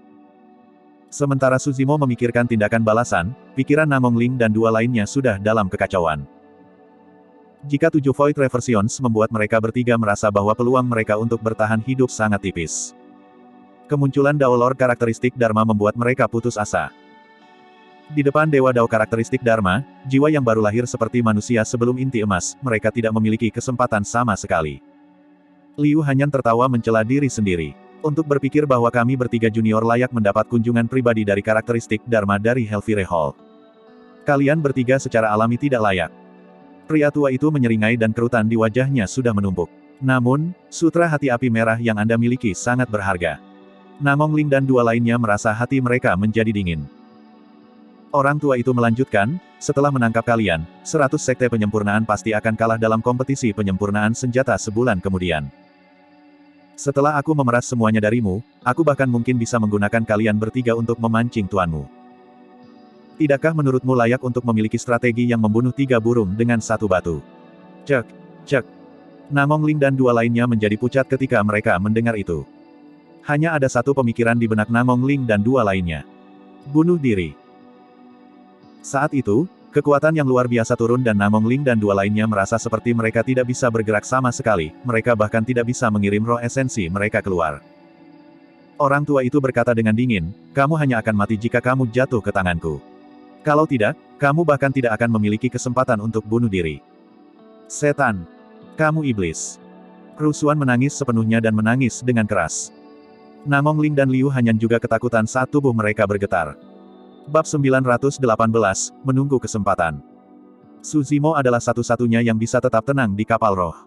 Sementara Su Zimo memikirkan tindakan balasan, pikiran Namong Ling dan dua lainnya sudah dalam kekacauan. Jika 7 void reversions membuat mereka bertiga merasa bahwa peluang mereka untuk bertahan hidup sangat tipis. Kemunculan Dao Lord karakteristik Dharma membuat mereka putus asa. Di depan Dewa Dao karakteristik Dharma, jiwa yang baru lahir seperti manusia sebelum inti emas, mereka tidak memiliki kesempatan sama sekali. Liu Hanyan tertawa mencela diri sendiri. Untuk berpikir bahwa kami bertiga junior layak mendapat kunjungan pribadi dari karakteristik Dharma dari Helvire Hall. Kalian bertiga secara alami tidak layak. Pria tua itu menyeringai dan kerutan di wajahnya sudah menumpuk. Namun, sutra hati api merah yang Anda miliki sangat berharga. Namong Ling dan dua lainnya merasa hati mereka menjadi dingin. Orang tua itu melanjutkan, setelah menangkap kalian, 100 sekte penyempurnaan pasti akan kalah dalam kompetisi penyempurnaan senjata sebulan kemudian. Setelah aku memeras semuanya darimu, aku bahkan mungkin bisa menggunakan kalian bertiga untuk memancing tuanmu. Tidakkah menurutmu layak untuk memiliki strategi yang membunuh 3 burung dengan satu batu? Cek, cek. Namong Ling dan dua lainnya menjadi pucat ketika mereka mendengar itu. Hanya ada satu pemikiran di benak Namong Ling dan dua lainnya. Bunuh diri. Saat itu, kekuatan yang luar biasa turun dan Namong Ling dan dua lainnya merasa seperti mereka tidak bisa bergerak sama sekali, mereka bahkan tidak bisa mengirim roh esensi mereka keluar. Orang tua itu berkata dengan dingin, kamu hanya akan mati jika kamu jatuh ke tanganku. Kalau tidak, kamu bahkan tidak akan memiliki kesempatan untuk bunuh diri. Setan! Kamu iblis! Rusuhan menangis sepenuhnya dan menangis dengan keras. Namong Ling dan Liu Hanyan juga ketakutan saat tubuh mereka bergetar. Bab 918, menunggu kesempatan. Su Zimo adalah satu-satunya yang bisa tetap tenang di kapal roh.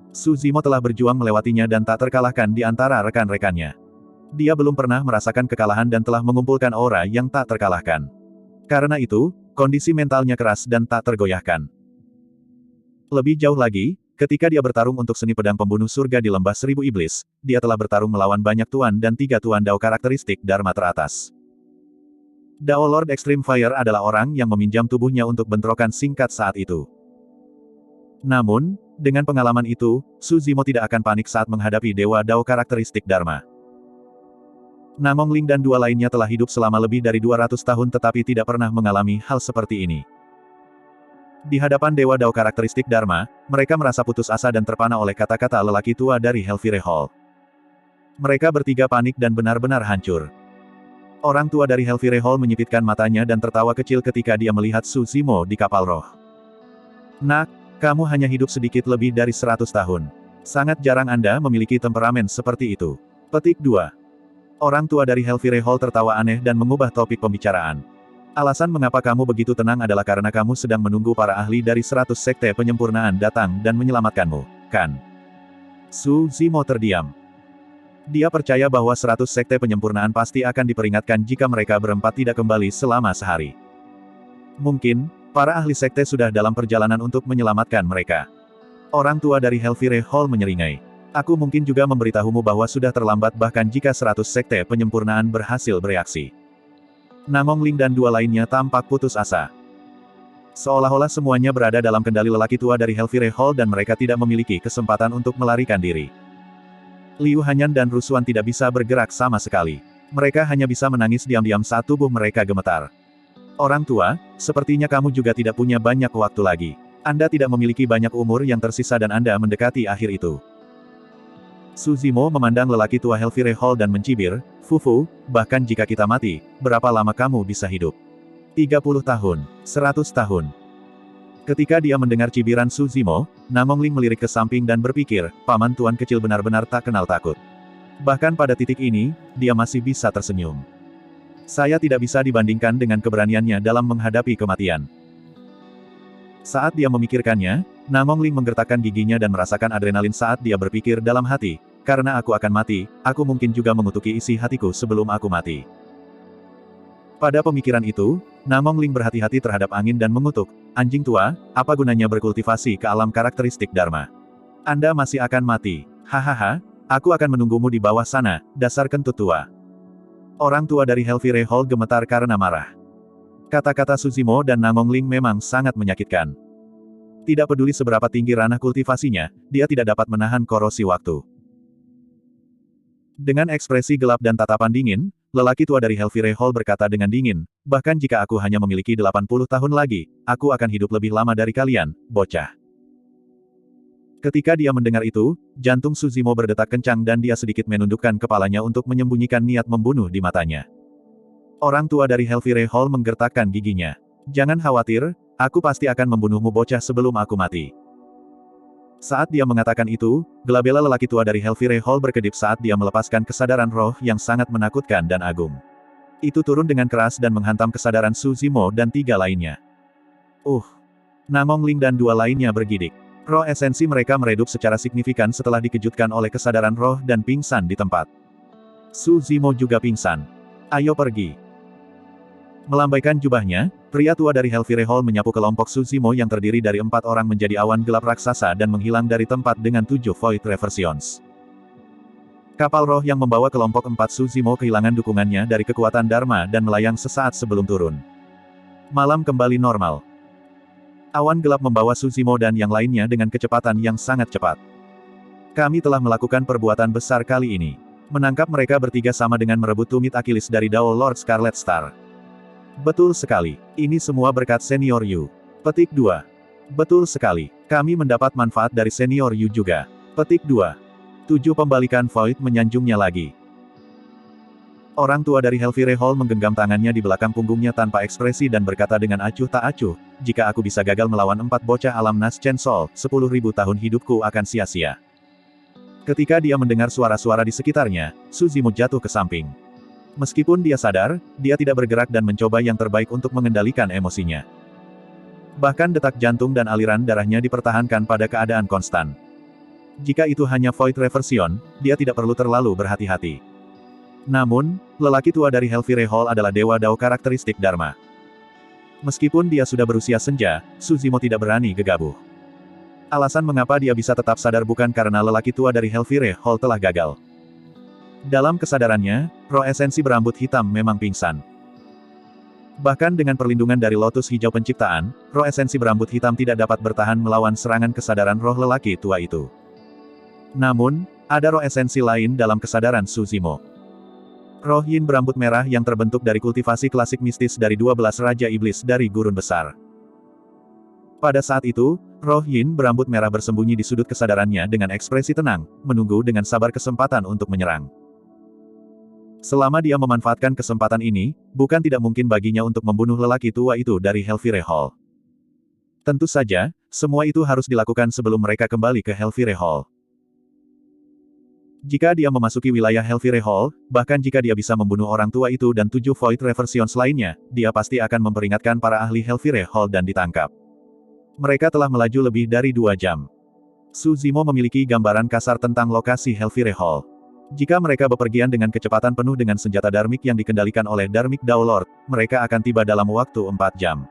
Su Zimo telah berjuang melewatinya dan tak terkalahkan di antara rekan-rekannya. Dia belum pernah merasakan kekalahan dan telah mengumpulkan aura yang tak terkalahkan. Karena itu, kondisi mentalnya keras dan tak tergoyahkan. Lebih jauh lagi, ketika dia bertarung untuk seni pedang pembunuh surga di lembah 1000 iblis, dia telah bertarung melawan banyak tuan dan 3 tuan Dao karakteristik Dharma teratas. Dao Lord Extreme Fire adalah orang yang meminjam tubuhnya untuk bentrokan singkat saat itu. Namun, dengan pengalaman itu, Su Zimo tidak akan panik saat menghadapi Dewa Dao karakteristik Dharma. Namong Ling dan dua lainnya telah hidup selama lebih dari 200 tahun tetapi tidak pernah mengalami hal seperti ini. Di hadapan Dewa Dao karakteristik Dharma, mereka merasa putus asa dan terpana oleh kata-kata lelaki tua dari Hellfire Hall. Mereka bertiga panik dan benar-benar hancur. Orang tua dari Hellfire Hall menyipitkan matanya dan tertawa kecil ketika dia melihat Su Zimo di kapal roh. Nak, kamu hanya hidup sedikit lebih dari 100 tahun. Sangat jarang Anda memiliki temperamen seperti itu. Petik 2. Orang tua dari Hellfire Hall tertawa aneh dan mengubah topik pembicaraan. Alasan mengapa kamu begitu tenang adalah karena kamu sedang menunggu para ahli dari 100 sekte penyempurnaan datang dan menyelamatkanmu, kan? Su Zimo terdiam. Dia percaya bahwa 100 sekte penyempurnaan pasti akan diperingatkan jika mereka berempat tidak kembali selama sehari. Mungkin, para ahli sekte sudah dalam perjalanan untuk menyelamatkan mereka. Orang tua dari Hellfire Hall menyeringai. Aku mungkin juga memberitahumu bahwa sudah terlambat bahkan jika 100 sekte penyempurnaan berhasil bereaksi. Namong Ling dan dua lainnya tampak putus asa. Seolah-olah semuanya berada dalam kendali lelaki tua dari Hellfire Hall dan mereka tidak memiliki kesempatan untuk melarikan diri. Liu Hanyan dan Rusuan tidak bisa bergerak sama sekali. Mereka hanya bisa menangis diam-diam saat tubuh mereka gemetar. Orang tua, sepertinya kamu juga tidak punya banyak waktu lagi. Anda tidak memiliki banyak umur yang tersisa dan Anda mendekati akhir itu. Su Zimo memandang lelaki tua Hellfire Hall dan mencibir, Fufu, bahkan jika kita mati, berapa lama kamu bisa hidup? 30 tahun, 100 tahun. Ketika dia mendengar cibiran Su Zimo, Namong Ling melirik ke samping dan berpikir, paman tuan kecil benar-benar tak kenal takut. Bahkan pada titik ini, dia masih bisa tersenyum. Saya tidak bisa dibandingkan dengan keberaniannya dalam menghadapi kematian. Saat dia memikirkannya, Namong Ling menggertakkan giginya dan merasakan adrenalin saat dia berpikir dalam hati, karena aku akan mati, aku mungkin juga mengutuki isi hatiku sebelum aku mati. Pada pemikiran itu, Namong Ling berhati-hati terhadap angin dan mengutuk, anjing tua, apa gunanya berkultivasi ke alam karakteristik Dharma? Anda masih akan mati. Hahaha, aku akan menunggumu di bawah sana, dasar kentut tua. Orang tua dari Hellfire Hall gemetar karena marah. Kata-kata Su Zimo dan Namong Ling memang sangat menyakitkan. Tidak peduli seberapa tinggi ranah kultivasinya, dia tidak dapat menahan korosi waktu. Dengan ekspresi gelap dan tatapan dingin, lelaki tua dari Hellfire Hall berkata dengan dingin, bahkan jika aku hanya memiliki 80 tahun lagi, aku akan hidup lebih lama dari kalian, bocah. Ketika dia mendengar itu, jantung Su Zimo berdetak kencang dan dia sedikit menundukkan kepalanya untuk menyembunyikan niat membunuh di matanya. Orang tua dari Hellfire Hall menggertakkan giginya. Jangan khawatir, aku pasti akan membunuhmu bocah sebelum aku mati. Saat dia mengatakan itu, gelabela lelaki tua dari Hellfire Hall berkedip saat dia melepaskan kesadaran roh yang sangat menakutkan dan agung. Itu turun dengan keras dan menghantam kesadaran Su Zimo dan tiga lainnya. Namong Ling dan dua lainnya bergidik. Roh esensi mereka meredup secara signifikan setelah dikejutkan oleh kesadaran roh dan pingsan di tempat. Su Zimo juga pingsan. Ayo pergi. Melambaikan jubahnya, pria tua dari Hellfire Hall menyapu kelompok Su Zimo yang terdiri dari 4 orang menjadi awan gelap raksasa dan menghilang dari tempat dengan 7 Void Reversions. Kapal roh yang membawa kelompok 4 Su Zimo kehilangan dukungannya dari kekuatan Dharma dan melayang sesaat sebelum turun. Malam kembali normal. Awan gelap membawa Su Zimo dan yang lainnya dengan kecepatan yang sangat cepat. Kami telah melakukan perbuatan besar kali ini. Menangkap mereka bertiga sama dengan merebut tumit Achilles dari Dao Lord Scarlet Star. Betul sekali. Ini semua berkat Senior Yu. Petik 2. Betul sekali. Kami mendapat manfaat dari Senior Yu juga. Petik 2. 7 pembalikan Void menyanjungnya lagi. Orang tua dari Hellfire Hall menggenggam tangannya di belakang punggungnya tanpa ekspresi dan berkata dengan acuh tak acuh, jika aku bisa gagal melawan 4 bocah alam Nas Chen Sol, 10.000 tahun hidupku akan sia-sia. Ketika dia mendengar suara-suara di sekitarnya, Su Zimo jatuh ke samping. Meskipun dia sadar, dia tidak bergerak dan mencoba yang terbaik untuk mengendalikan emosinya. Bahkan detak jantung dan aliran darahnya dipertahankan pada keadaan konstan. Jika itu hanya Void Reversion, dia tidak perlu terlalu berhati-hati. Namun, lelaki tua dari Hellfire Hall adalah Dewa Dao karakteristik Dharma. Meskipun dia sudah berusia senja, Su Zimo tidak berani gegabah. Alasan mengapa dia bisa tetap sadar bukan karena lelaki tua dari Hellfire Hall telah gagal. Dalam kesadarannya, roh esensi berambut hitam memang pingsan. Bahkan dengan perlindungan dari lotus hijau penciptaan, roh esensi berambut hitam tidak dapat bertahan melawan serangan kesadaran roh lelaki tua itu. Namun, ada roh esensi lain dalam kesadaran Su Zimo. Roh yin berambut merah yang terbentuk dari kultivasi klasik mistis dari 12 Raja Iblis dari Gurun Besar. Pada saat itu, roh Yin berambut merah bersembunyi di sudut kesadarannya dengan ekspresi tenang, menunggu dengan sabar kesempatan untuk menyerang. Selama dia memanfaatkan kesempatan ini, bukan tidak mungkin baginya untuk membunuh lelaki tua itu dari Hellfire Hall. Tentu saja, semua itu harus dilakukan sebelum mereka kembali ke Hellfire Hall. Jika dia memasuki wilayah Hellfire Hall, bahkan jika dia bisa membunuh orang tua itu dan 7 Void Reversions lainnya, dia pasti akan memperingatkan para ahli Hellfire Hall dan ditangkap. Mereka telah melaju lebih dari 2 jam. Su Zimo memiliki gambaran kasar tentang lokasi Hellfire Hall. Jika mereka bepergian dengan kecepatan penuh dengan senjata Dharmic yang dikendalikan oleh Dharmic Dao Lord, mereka akan tiba dalam waktu 4 jam.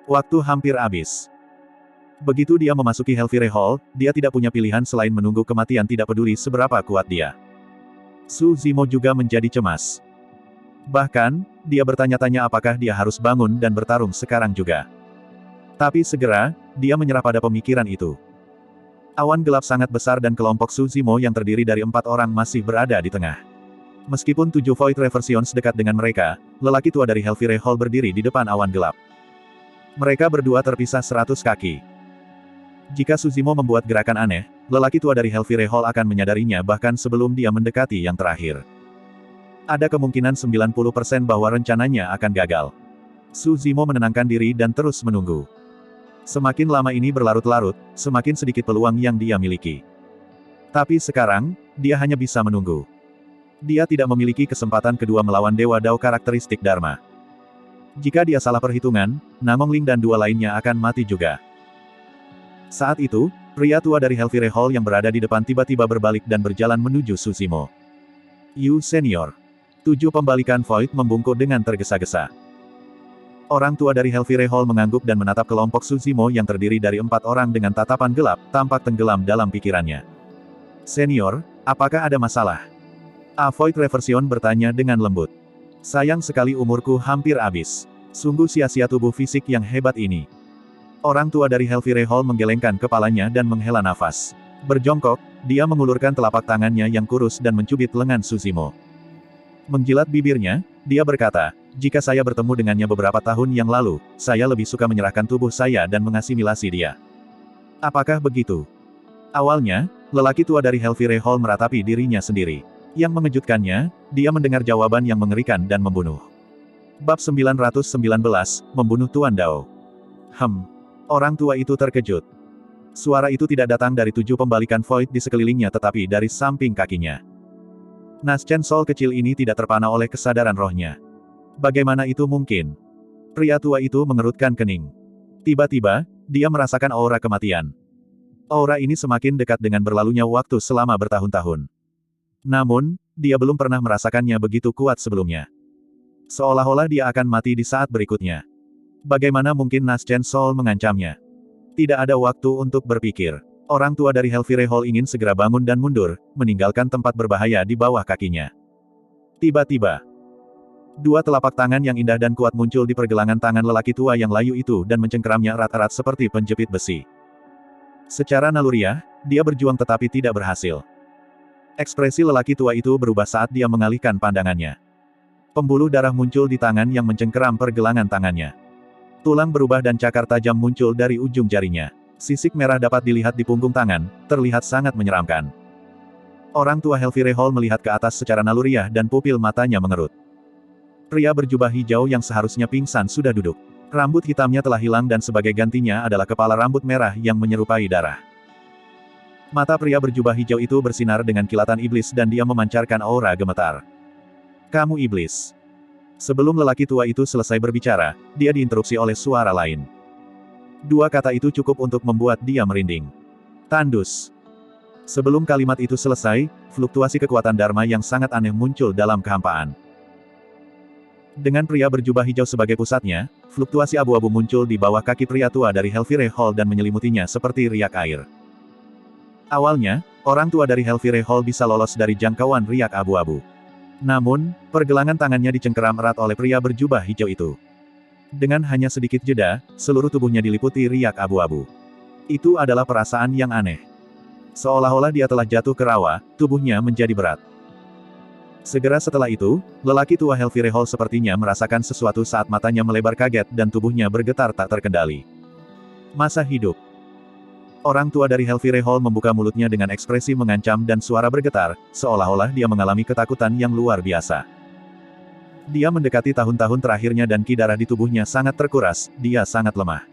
Waktu hampir habis. Begitu dia memasuki Hellfire Hall, dia tidak punya pilihan selain menunggu kematian tidak peduli seberapa kuat dia. Su Zimo juga menjadi cemas. Bahkan, dia bertanya-tanya apakah dia harus bangun dan bertarung sekarang juga. Tapi segera, dia menyerah pada pemikiran itu. Awan gelap sangat besar dan kelompok Su Zimo yang terdiri dari 4 orang masih berada di tengah. Meskipun 7 Void Reversions dekat dengan mereka, lelaki tua dari Hellfire Hall berdiri di depan awan gelap. Mereka berdua terpisah 100 kaki. Jika Su Zimo membuat gerakan aneh, lelaki tua dari Hellfire Hall akan menyadarinya bahkan sebelum dia mendekati yang terakhir. Ada kemungkinan 90% bahwa rencananya akan gagal. Su Zimo menenangkan diri dan terus menunggu. Semakin lama ini berlarut-larut, semakin sedikit peluang yang dia miliki. Tapi sekarang, dia hanya bisa menunggu. Dia tidak memiliki kesempatan kedua melawan Dewa Dao karakteristik Dharma. Jika dia salah perhitungan, Namong Ling dan 2 lainnya akan mati juga. Saat itu, pria tua dari Hellfire Hall yang berada di depan tiba-tiba berbalik dan berjalan menuju Su Zimo. "You Senior." 7 pembalikan Void membungkuk dengan tergesa-gesa. Orang tua dari Hellfire Hall mengangguk dan menatap kelompok Su Zimo yang terdiri dari 4 orang dengan tatapan gelap, tampak tenggelam dalam pikirannya. "Senior, apakah ada masalah?" A Void Reversion bertanya dengan lembut. "Sayang sekali umurku hampir habis. Sungguh sia-sia tubuh fisik yang hebat ini." Orang tua dari Hellfire Hall menggelengkan kepalanya dan menghela nafas. Berjongkok, dia mengulurkan telapak tangannya yang kurus dan mencubit lengan Su Zimo. Menjilat bibirnya, dia berkata, "Jika saya bertemu dengannya beberapa tahun yang lalu, saya lebih suka menyerahkan tubuh saya dan mengasimilasi dia." Apakah begitu? Awalnya, lelaki tua dari Hellfire Hall meratapi dirinya sendiri. Yang mengejutkannya, dia mendengar jawaban yang mengerikan dan membunuh. Bab 919, Membunuh Tuan Dao. Orang tua itu terkejut. Suara itu tidak datang dari 7 pembalikan Void di sekelilingnya tetapi dari samping kakinya. Naschen Sol kecil ini tidak terpana oleh kesadaran rohnya. Bagaimana itu mungkin? Pria tua itu mengerutkan kening. Tiba-tiba, dia merasakan aura kematian. Aura ini semakin dekat dengan berlalunya waktu selama bertahun-tahun. Namun, dia belum pernah merasakannya begitu kuat sebelumnya. Seolah-olah dia akan mati di saat berikutnya. Bagaimana mungkin Naschen Sol mengancamnya? Tidak ada waktu untuk berpikir. Orang tua dari Hellfire Hall ingin segera bangun dan mundur, meninggalkan tempat berbahaya di bawah kakinya. Tiba-tiba, 2 telapak tangan yang indah dan kuat muncul di pergelangan tangan lelaki tua yang layu itu dan mencengkeramnya erat-erat seperti penjepit besi. Secara naluriah, dia berjuang tetapi tidak berhasil. Ekspresi lelaki tua itu berubah saat dia mengalihkan pandangannya. Pembuluh darah muncul di tangan yang mencengkeram pergelangan tangannya. Tulang berubah dan cakar tajam muncul dari ujung jarinya. Sisik merah dapat dilihat di punggung tangan, terlihat sangat menyeramkan. Orang tua Hellfire Hall melihat ke atas secara naluriah dan pupil matanya mengerut. Pria berjubah hijau yang seharusnya pingsan sudah duduk. Rambut hitamnya telah hilang dan sebagai gantinya adalah kepala rambut merah yang menyerupai darah. Mata pria berjubah hijau itu bersinar dengan kilatan iblis dan dia memancarkan aura gemetar. "Kamu iblis." Sebelum lelaki tua itu selesai berbicara, dia diinterupsi oleh suara lain. 2 kata itu cukup untuk membuat dia merinding. "Tandus." Sebelum kalimat itu selesai, fluktuasi kekuatan Dharma yang sangat aneh muncul dalam kehampaan. Dengan pria berjubah hijau sebagai pusatnya, fluktuasi abu-abu muncul di bawah kaki pria tua dari Hellfire Hall dan menyelimutinya seperti riak air. Awalnya, orang tua dari Hellfire Hall bisa lolos dari jangkauan riak abu-abu. Namun, pergelangan tangannya dicengkeram erat oleh pria berjubah hijau itu. Dengan hanya sedikit jeda, seluruh tubuhnya diliputi riak abu-abu. Itu adalah perasaan yang aneh. Seolah-olah dia telah jatuh ke rawa, tubuhnya menjadi berat. Segera setelah itu, lelaki tua Hellfire Hall sepertinya merasakan sesuatu saat matanya melebar kaget dan tubuhnya bergetar tak terkendali. Masa hidup. Orang tua dari Helvire Hall membuka mulutnya dengan ekspresi mengancam dan suara bergetar, seolah-olah dia mengalami ketakutan yang luar biasa. Dia mendekati tahun-tahun terakhirnya dan ki darah di tubuhnya sangat terkuras, dia sangat lemah.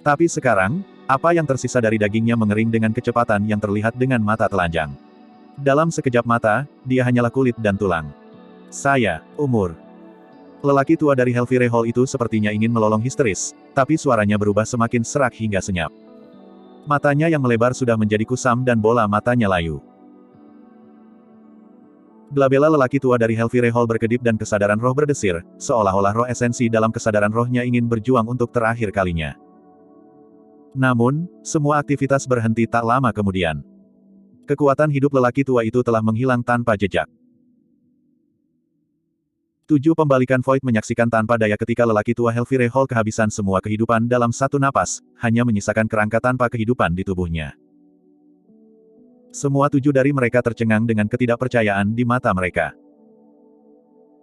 Tapi sekarang, apa yang tersisa dari dagingnya mengering dengan kecepatan yang terlihat dengan mata telanjang. Dalam sekejap mata, dia hanyalah kulit dan tulang. Saya, umur. Lelaki tua dari Helvire Hall itu sepertinya ingin melolong histeris, tapi suaranya berubah semakin serak hingga senyap. Matanya yang melebar sudah menjadi kusam dan bola matanya layu. Glabella lelaki tua dari Helvire Hall berkedip dan kesadaran roh berdesir, seolah-olah roh esensi dalam kesadaran rohnya ingin berjuang untuk terakhir kalinya. Namun, semua aktivitas berhenti tak lama kemudian. Kekuatan hidup lelaki tua itu telah menghilang tanpa jejak. 7 pembalikan Void menyaksikan tanpa daya ketika lelaki tua Helvire Hall kehabisan semua kehidupan dalam satu napas, hanya menyisakan kerangka tanpa kehidupan di tubuhnya. Semua 7 dari mereka tercengang dengan ketidakpercayaan di mata mereka.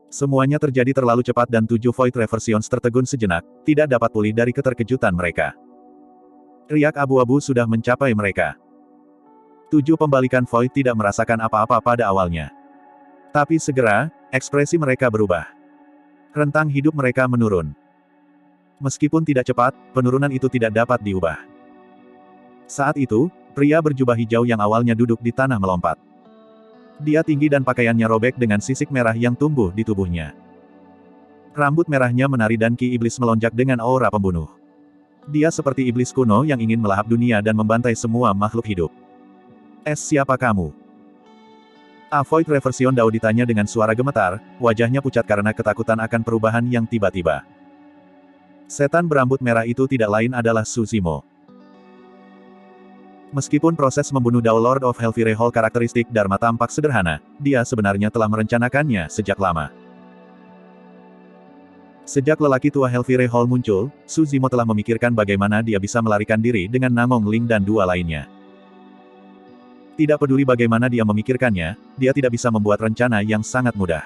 Semuanya terjadi terlalu cepat dan 7 Void Reversions tertegun sejenak, tidak dapat pulih dari keterkejutan mereka. Riak abu-abu sudah mencapai mereka. 7 pembalikan Void tidak merasakan apa-apa pada awalnya. Tapi segera, ekspresi mereka berubah. Rentang hidup mereka menurun. Meskipun tidak cepat, penurunan itu tidak dapat diubah. Saat itu, pria berjubah hijau yang awalnya duduk di tanah melompat. Dia tinggi dan pakaiannya robek dengan sisik merah yang tumbuh di tubuhnya. Rambut merahnya menari dan ki iblis melonjak dengan aura pembunuh. Dia seperti iblis kuno yang ingin melahap dunia dan membantai semua makhluk hidup. Siapa kamu? A Void Reversion Dao ditanya dengan suara gemetar, wajahnya pucat karena ketakutan akan perubahan yang tiba-tiba. Setan berambut merah itu tidak lain adalah Su Zimo. Meskipun proses membunuh Dao Lord of Helvire Hall karakteristik Dharma tampak sederhana, dia sebenarnya telah merencanakannya sejak lama. Sejak lelaki tua Helvire Hall muncul, Su Zimo telah memikirkan bagaimana dia bisa melarikan diri dengan Namong Ling dan 2 lainnya. Tidak peduli bagaimana dia memikirkannya, dia tidak bisa membuat rencana yang sangat mudah.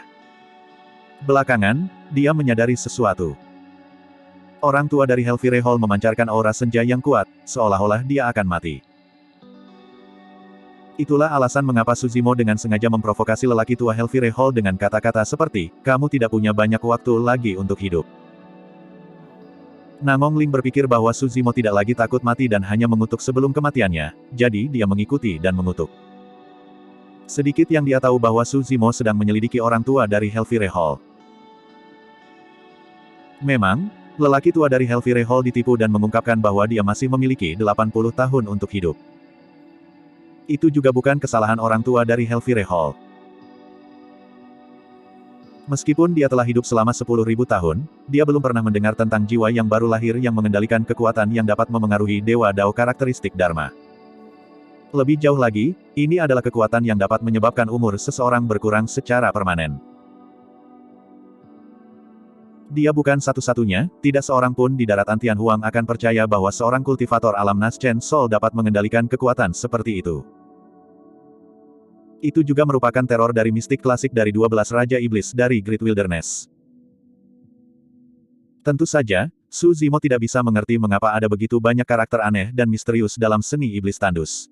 Belakangan, dia menyadari sesuatu. Orang tua dari Helvire Hall memancarkan aura senja yang kuat, seolah-olah dia akan mati. Itulah alasan mengapa Su Zimo dengan sengaja memprovokasi lelaki tua Helvire Hall dengan kata-kata seperti, kamu tidak punya banyak waktu lagi untuk hidup. Namong Ling berpikir bahwa Su Zimo tidak lagi takut mati dan hanya mengutuk sebelum kematiannya, jadi dia mengikuti dan mengutuk. Sedikit yang dia tahu bahwa Su Zimo sedang menyelidiki orang tua dari Helvire Hall. Memang, lelaki tua dari Helvire Hall ditipu dan mengungkapkan bahwa dia masih memiliki 80 tahun untuk hidup. Itu juga bukan kesalahan orang tua dari Helvire Hall. Meskipun dia telah hidup selama 10.000 tahun, dia belum pernah mendengar tentang jiwa yang baru lahir yang mengendalikan kekuatan yang dapat memengaruhi Dewa Dao karakteristik Dharma. Lebih jauh lagi, ini adalah kekuatan yang dapat menyebabkan umur seseorang berkurang secara permanen. Dia bukan satu-satunya, tidak seorang pun di daratan Tianhuang akan percaya bahwa seorang kultivator alam Naschen Soul dapat mengendalikan kekuatan seperti itu. Itu juga merupakan teror dari mistik klasik dari 12 Raja Iblis dari Great Wilderness. Tentu saja, Su Zimo tidak bisa mengerti mengapa ada begitu banyak karakter aneh dan misterius dalam seni iblis tandus.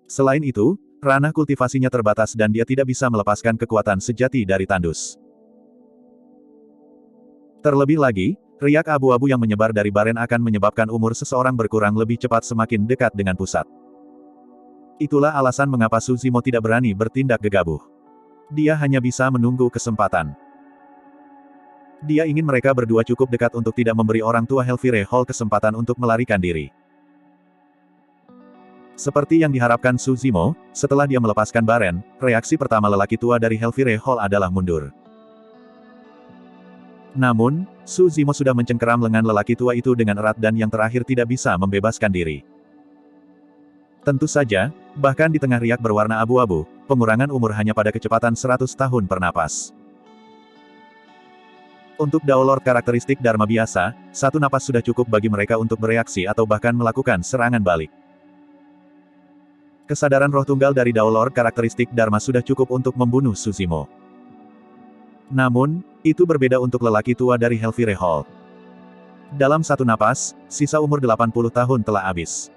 Selain itu, ranah kultivasinya terbatas dan dia tidak bisa melepaskan kekuatan sejati dari tandus. Terlebih lagi, riak abu-abu yang menyebar dari Baren akan menyebabkan umur seseorang berkurang lebih cepat semakin dekat dengan pusat. Itulah alasan mengapa Su Zimo tidak berani bertindak gegabah. Dia hanya bisa menunggu kesempatan. Dia ingin mereka berdua cukup dekat untuk tidak memberi orang tua Helvire Hall kesempatan untuk melarikan diri. Seperti yang diharapkan Su Zimo, setelah dia melepaskan Baren, reaksi pertama lelaki tua dari Helvire Hall adalah mundur. Namun, Su Zimo sudah mencengkeram lengan lelaki tua itu dengan erat dan yang terakhir tidak bisa membebaskan diri. Tentu saja, bahkan di tengah riak berwarna abu-abu, pengurangan umur hanya pada kecepatan 100 tahun per napas. Untuk Dao Lord karakteristik Dharma biasa, 1 napas sudah cukup bagi mereka untuk bereaksi atau bahkan melakukan serangan balik. Kesadaran roh tunggal dari Dao Lord karakteristik Dharma sudah cukup untuk membunuh Su Zimo. Namun, itu berbeda untuk lelaki tua dari Helvire Hall. Dalam satu napas, sisa umur 80 tahun telah habis.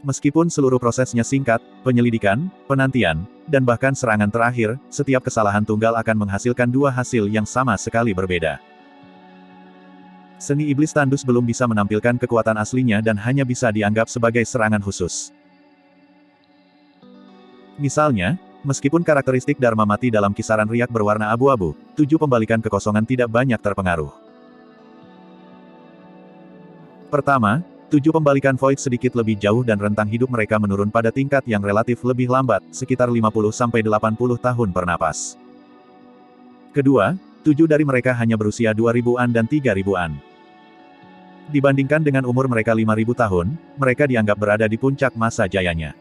Meskipun seluruh prosesnya singkat, penyelidikan, penantian, dan bahkan serangan terakhir, setiap kesalahan tunggal akan menghasilkan dua hasil yang sama sekali berbeda. Seni iblis tandus belum bisa menampilkan kekuatan aslinya dan hanya bisa dianggap sebagai serangan khusus. Misalnya, meskipun karakteristik Dharma mati dalam kisaran riak berwarna abu-abu, 7 pembalikan kekosongan tidak banyak terpengaruh. Pertama, 7 pembalikan void sedikit lebih jauh dan rentang hidup mereka menurun pada tingkat yang relatif lebih lambat, sekitar 50-80 tahun per napas. Kedua, 7 dari mereka hanya berusia 2000-an dan 3000-an. Dibandingkan dengan umur mereka 5000 tahun, mereka dianggap berada di puncak masa jayanya.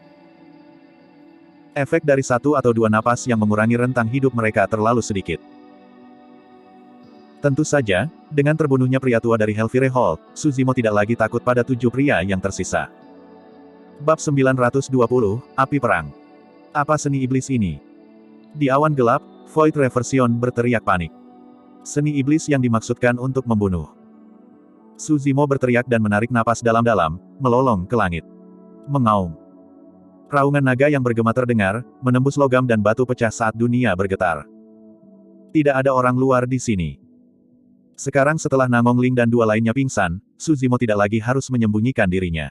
Efek dari 1 atau 2 napas yang mengurangi rentang hidup mereka terlalu sedikit. Tentu saja, dengan terbunuhnya pria tua dari Hellfire Hall, Suzimo tidak lagi takut pada 7 pria yang tersisa. Bab 920, Api Perang. Apa seni iblis ini? Di awan gelap, Void Reversion berteriak panik. Seni iblis yang dimaksudkan untuk membunuh. Suzimo berteriak dan menarik napas dalam-dalam, melolong ke langit. Mengaum. Raungan naga yang bergema terdengar, menembus logam dan batu pecah saat dunia bergetar. Tidak ada orang luar di sini. Sekarang setelah Nangong Ling dan 2 lainnya pingsan, Suzimo tidak lagi harus menyembunyikan dirinya.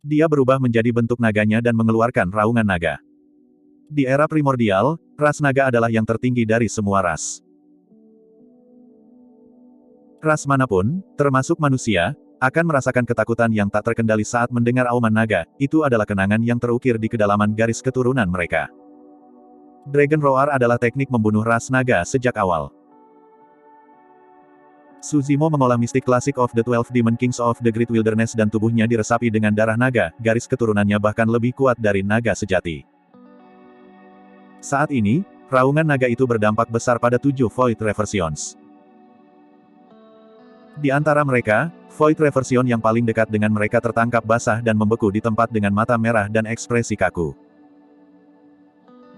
Dia berubah menjadi bentuk naganya dan mengeluarkan raungan naga. Di era primordial, ras naga adalah yang tertinggi dari semua ras. Ras manapun, termasuk manusia, akan merasakan ketakutan yang tak terkendali saat mendengar auman naga, itu adalah kenangan yang terukir di kedalaman garis keturunan mereka. Dragon Roar adalah teknik membunuh ras naga sejak awal. Suzimo mengolah mistik klasik of the 12 Demon Kings of the Great Wilderness dan tubuhnya diresapi dengan darah naga, garis keturunannya bahkan lebih kuat dari naga sejati. Saat ini, raungan naga itu berdampak besar pada 7 Void Reversions. Di antara mereka, Void Reversion yang paling dekat dengan mereka tertangkap basah dan membeku di tempat dengan mata merah dan ekspresi kaku.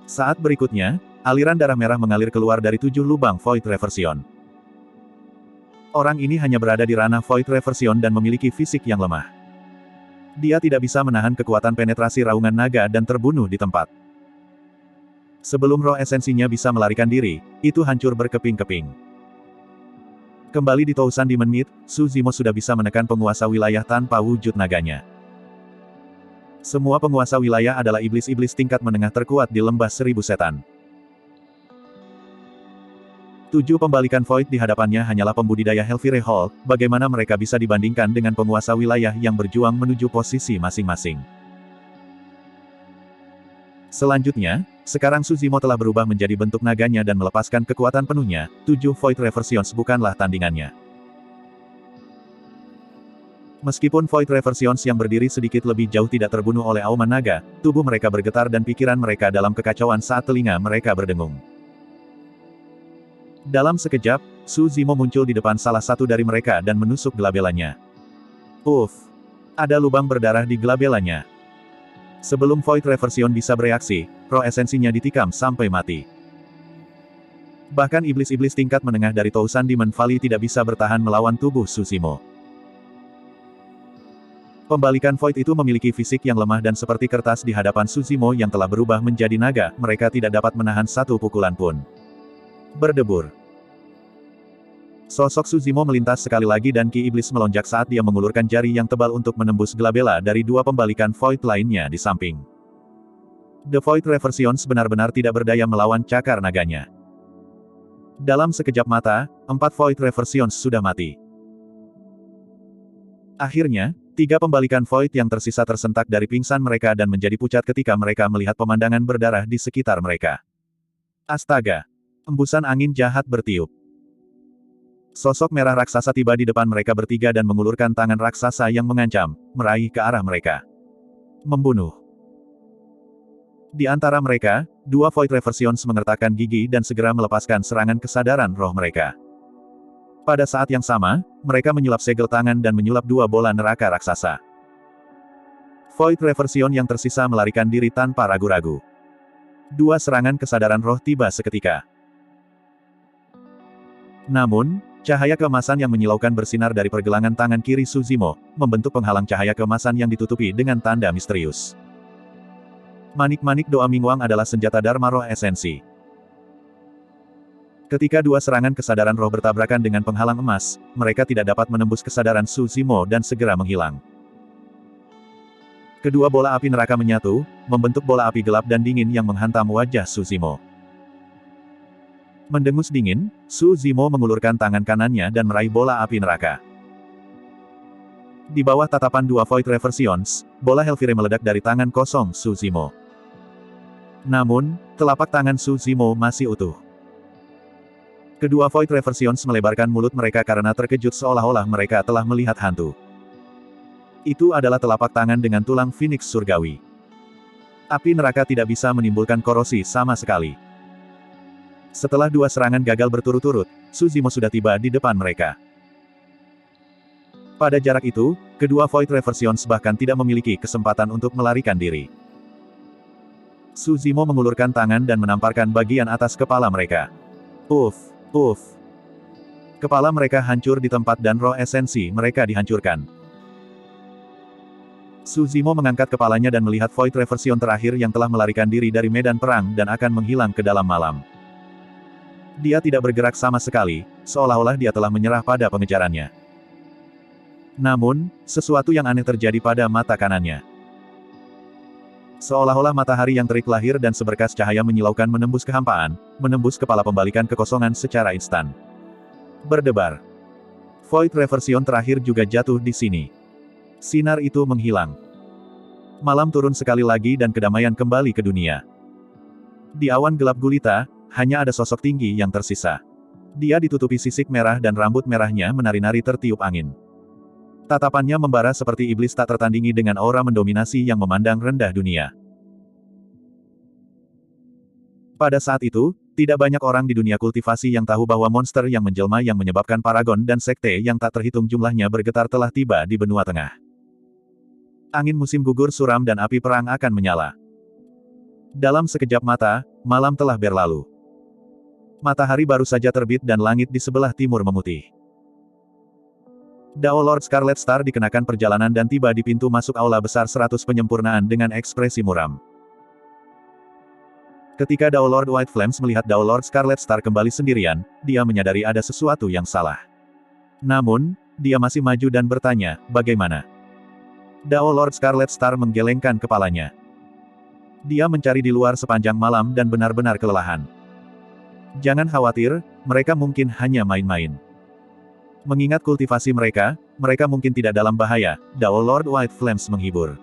Saat berikutnya, aliran darah merah mengalir keluar dari 7 lubang Void Reversion. Orang ini hanya berada di ranah Void Reversion dan memiliki fisik yang lemah. Dia tidak bisa menahan kekuatan penetrasi raungan naga dan terbunuh di tempat. Sebelum roh esensinya bisa melarikan diri, itu hancur berkeping-keping. Kembali di Tousan Demon Meat, Suzimo sudah bisa menekan penguasa wilayah tanpa wujud naganya. Semua penguasa wilayah adalah iblis-iblis tingkat menengah terkuat di lembah 1000 setan. 7 pembalikan void di hadapannya hanyalah pembudidaya Hellfire Hall, bagaimana mereka bisa dibandingkan dengan penguasa wilayah yang berjuang menuju posisi masing-masing. Selanjutnya, sekarang Suzimo telah berubah menjadi bentuk naganya dan melepaskan kekuatan penuhnya, 7 Void Reversions bukanlah tandingannya. Meskipun Void Reversions yang berdiri sedikit lebih jauh tidak terbunuh oleh auman naga, tubuh mereka bergetar dan pikiran mereka dalam kekacauan saat telinga mereka berdengung. Dalam sekejap, Suzimo muncul di depan salah satu dari mereka dan menusuk gelabelanya. Uff! Ada lubang berdarah di gelabelanya. Sebelum Void Reversion bisa bereaksi, roh esensinya ditikam sampai mati. Bahkan iblis-iblis tingkat menengah dari Tousan Demon Valley tidak bisa bertahan melawan tubuh Suzimo. Pembalikan Void itu memiliki fisik yang lemah dan seperti kertas di hadapan Suzimo yang telah berubah menjadi naga, mereka tidak dapat menahan satu pukulan pun. Berdebur. Sosok Suzimo melintas sekali lagi dan ki iblis melonjak saat dia mengulurkan jari yang tebal untuk menembus gelabela dari 2 pembalikan Void lainnya di samping. The Void Reversions benar-benar tidak berdaya melawan cakar naganya. Dalam sekejap mata, 4 Void Reversions sudah mati. Akhirnya, 3 pembalikan Void yang tersisa tersentak dari pingsan mereka dan menjadi pucat ketika mereka melihat pemandangan berdarah di sekitar mereka. Astaga! Embusan angin jahat bertiup. Sosok merah raksasa tiba di depan mereka bertiga dan mengulurkan tangan raksasa yang mengancam, meraih ke arah mereka. Membunuh. Di antara mereka, 2 Void Reversions mengertakkan gigi dan segera melepaskan serangan kesadaran roh mereka. Pada saat yang sama, mereka menyulap segel tangan dan menyulap 2 bola neraka raksasa. Void Reversion yang tersisa melarikan diri tanpa ragu-ragu. 2 serangan kesadaran roh tiba seketika. Namun, Cahaya keemasan yang menyilaukan bersinar dari pergelangan tangan kiri Su Zimo, membentuk penghalang cahaya keemasan yang ditutupi dengan tanda misterius. Manik-manik doa Mingwang adalah senjata Dharma Roh Esensi. Ketika dua serangan kesadaran roh bertabrakan dengan penghalang emas, mereka tidak dapat menembus kesadaran Su Zimo dan segera menghilang. Kedua bola api neraka menyatu, membentuk bola api gelap dan dingin yang menghantam wajah Su Zimo. Mendengus dingin, Su Zimo mengulurkan tangan kanannya dan meraih bola api neraka. Di bawah tatapan dua Void Reversions, bola Hellfire meledak dari tangan kosong Su Zimo. Namun, telapak tangan Su Zimo masih utuh. Kedua Void Reversions melebarkan mulut mereka karena terkejut seolah-olah mereka telah melihat hantu. Itu adalah telapak tangan dengan tulang Phoenix surgawi. Api neraka tidak bisa menimbulkan korosi sama sekali. Setelah dua serangan gagal berturut-turut, Su Zimo sudah tiba di depan mereka. Pada jarak itu, kedua Void Reversions bahkan tidak memiliki kesempatan untuk melarikan diri. Su Zimo mengulurkan tangan dan menamparkan bagian atas kepala mereka. Uff, uff. Kepala mereka hancur di tempat dan roh esensi mereka dihancurkan. Su Zimo mengangkat kepalanya dan melihat Void Reversion terakhir yang telah melarikan diri dari medan perang dan akan menghilang ke dalam malam. Dia tidak bergerak sama sekali, seolah-olah dia telah menyerah pada pengejarannya. Namun, sesuatu yang aneh terjadi pada mata kanannya. Seolah-olah matahari yang terik lahir dan seberkas cahaya menyilaukan menembus kehampaan, menembus kepala pembalikan kekosongan secara instan. Berdebar. Void Reversion terakhir juga jatuh di sini. Sinar itu menghilang. Malam turun sekali lagi dan kedamaian kembali ke dunia. Di awan gelap gulita, hanya ada sosok tinggi yang tersisa. Dia ditutupi sisik merah dan rambut merahnya menari-nari tertiup angin. Tatapannya membara seperti iblis tak tertandingi dengan aura mendominasi yang memandang rendah dunia. Pada saat itu, tidak banyak orang di dunia kultivasi yang tahu bahwa monster yang menjelma yang menyebabkan paragon dan sekte yang tak terhitung jumlahnya bergetar telah tiba di benua tengah. Angin musim gugur suram dan api perang akan menyala. Dalam sekejap mata, malam telah berlalu. Matahari baru saja terbit dan langit di sebelah timur memutih. Dao Lord Scarlet Star dikenakan perjalanan dan tiba di pintu masuk aula besar 100 penyempurnaan dengan ekspresi muram. Ketika Dao Lord White Flames melihat Dao Lord Scarlet Star kembali sendirian, dia menyadari ada sesuatu yang salah. Namun, dia masih maju dan bertanya, bagaimana? Dao Lord Scarlet Star menggelengkan kepalanya. Dia mencari di luar sepanjang malam dan benar-benar kelelahan. Jangan khawatir, mereka mungkin hanya main-main. Mengingat kultivasi mereka mungkin tidak dalam bahaya, Dao Lord White Flames menghibur.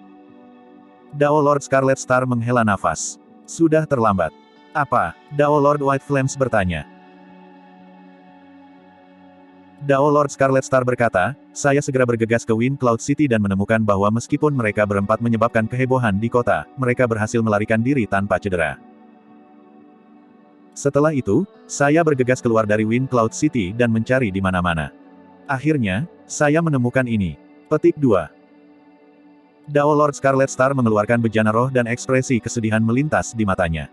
Dao Lord Scarlet Star menghela nafas. Sudah terlambat. Apa? Dao Lord White Flames bertanya. Dao Lord Scarlet Star berkata, saya segera bergegas ke Wind Cloud City dan menemukan bahwa meskipun mereka berempat menyebabkan kehebohan di kota, mereka berhasil melarikan diri tanpa cedera. Setelah itu, saya bergegas keluar dari Wind Cloud City dan mencari di mana-mana. Akhirnya, saya menemukan ini. Petik 2. Dao Lord Scarlet Star mengeluarkan bejana roh dan ekspresi kesedihan melintas di matanya.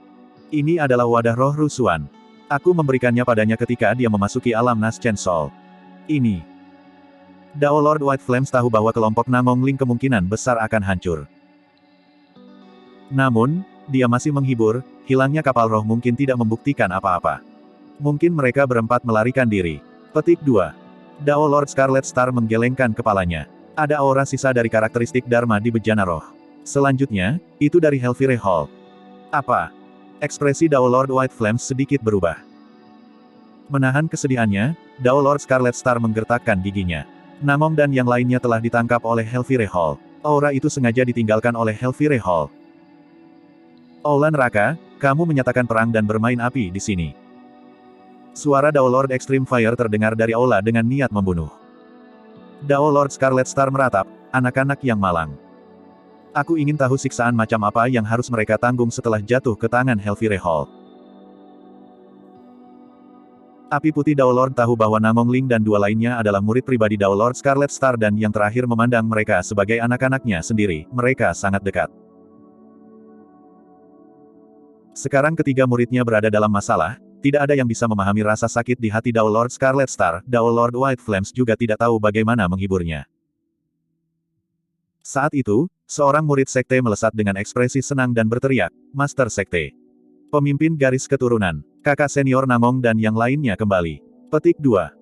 Ini adalah wadah roh Rusuan. Aku memberikannya padanya ketika dia memasuki alam Naschen Soul. Ini. Dao Lord White Flames tahu bahwa kelompok Nangong Ling kemungkinan besar akan hancur. Namun, dia masih menghibur, hilangnya kapal roh mungkin tidak membuktikan apa-apa. Mungkin mereka berempat melarikan diri. Petik 2. Dao Lord Scarlet Star menggelengkan kepalanya. Ada aura sisa dari karakteristik Dharma di bejana roh. Selanjutnya, itu dari Hellfire Hall. Apa? Ekspresi Dao Lord White Flames sedikit berubah. Menahan kesedihannya, Dao Lord Scarlet Star menggertakkan giginya. Namong dan yang lainnya telah ditangkap oleh Hellfire Hall. Aura itu sengaja ditinggalkan oleh Hellfire Hall. Aula neraka, kamu menyatakan perang dan bermain api di sini. Suara Dao Lord Extreme Fire terdengar dari aula dengan niat membunuh. Dao Lord Scarlet Star meratap, anak-anak yang malang. Aku ingin tahu siksaan macam apa yang harus mereka tanggung setelah jatuh ke tangan Hellfire Hall. Api putih Dao Lord tahu bahwa Nangong Ling dan dua lainnya adalah murid pribadi Dao Lord Scarlet Star dan yang terakhir memandang mereka sebagai anak-anaknya sendiri, mereka sangat dekat. Sekarang ketiga muridnya berada dalam masalah, Tidak ada yang bisa memahami rasa sakit di hati Dao Lord Scarlet Star, Dao Lord White Flames juga tidak tahu bagaimana menghiburnya. Saat itu, seorang murid sekte melesat dengan ekspresi senang dan berteriak, Master Sekte. Pemimpin garis keturunan, kakak senior Namong dan yang lainnya kembali. Petik 2.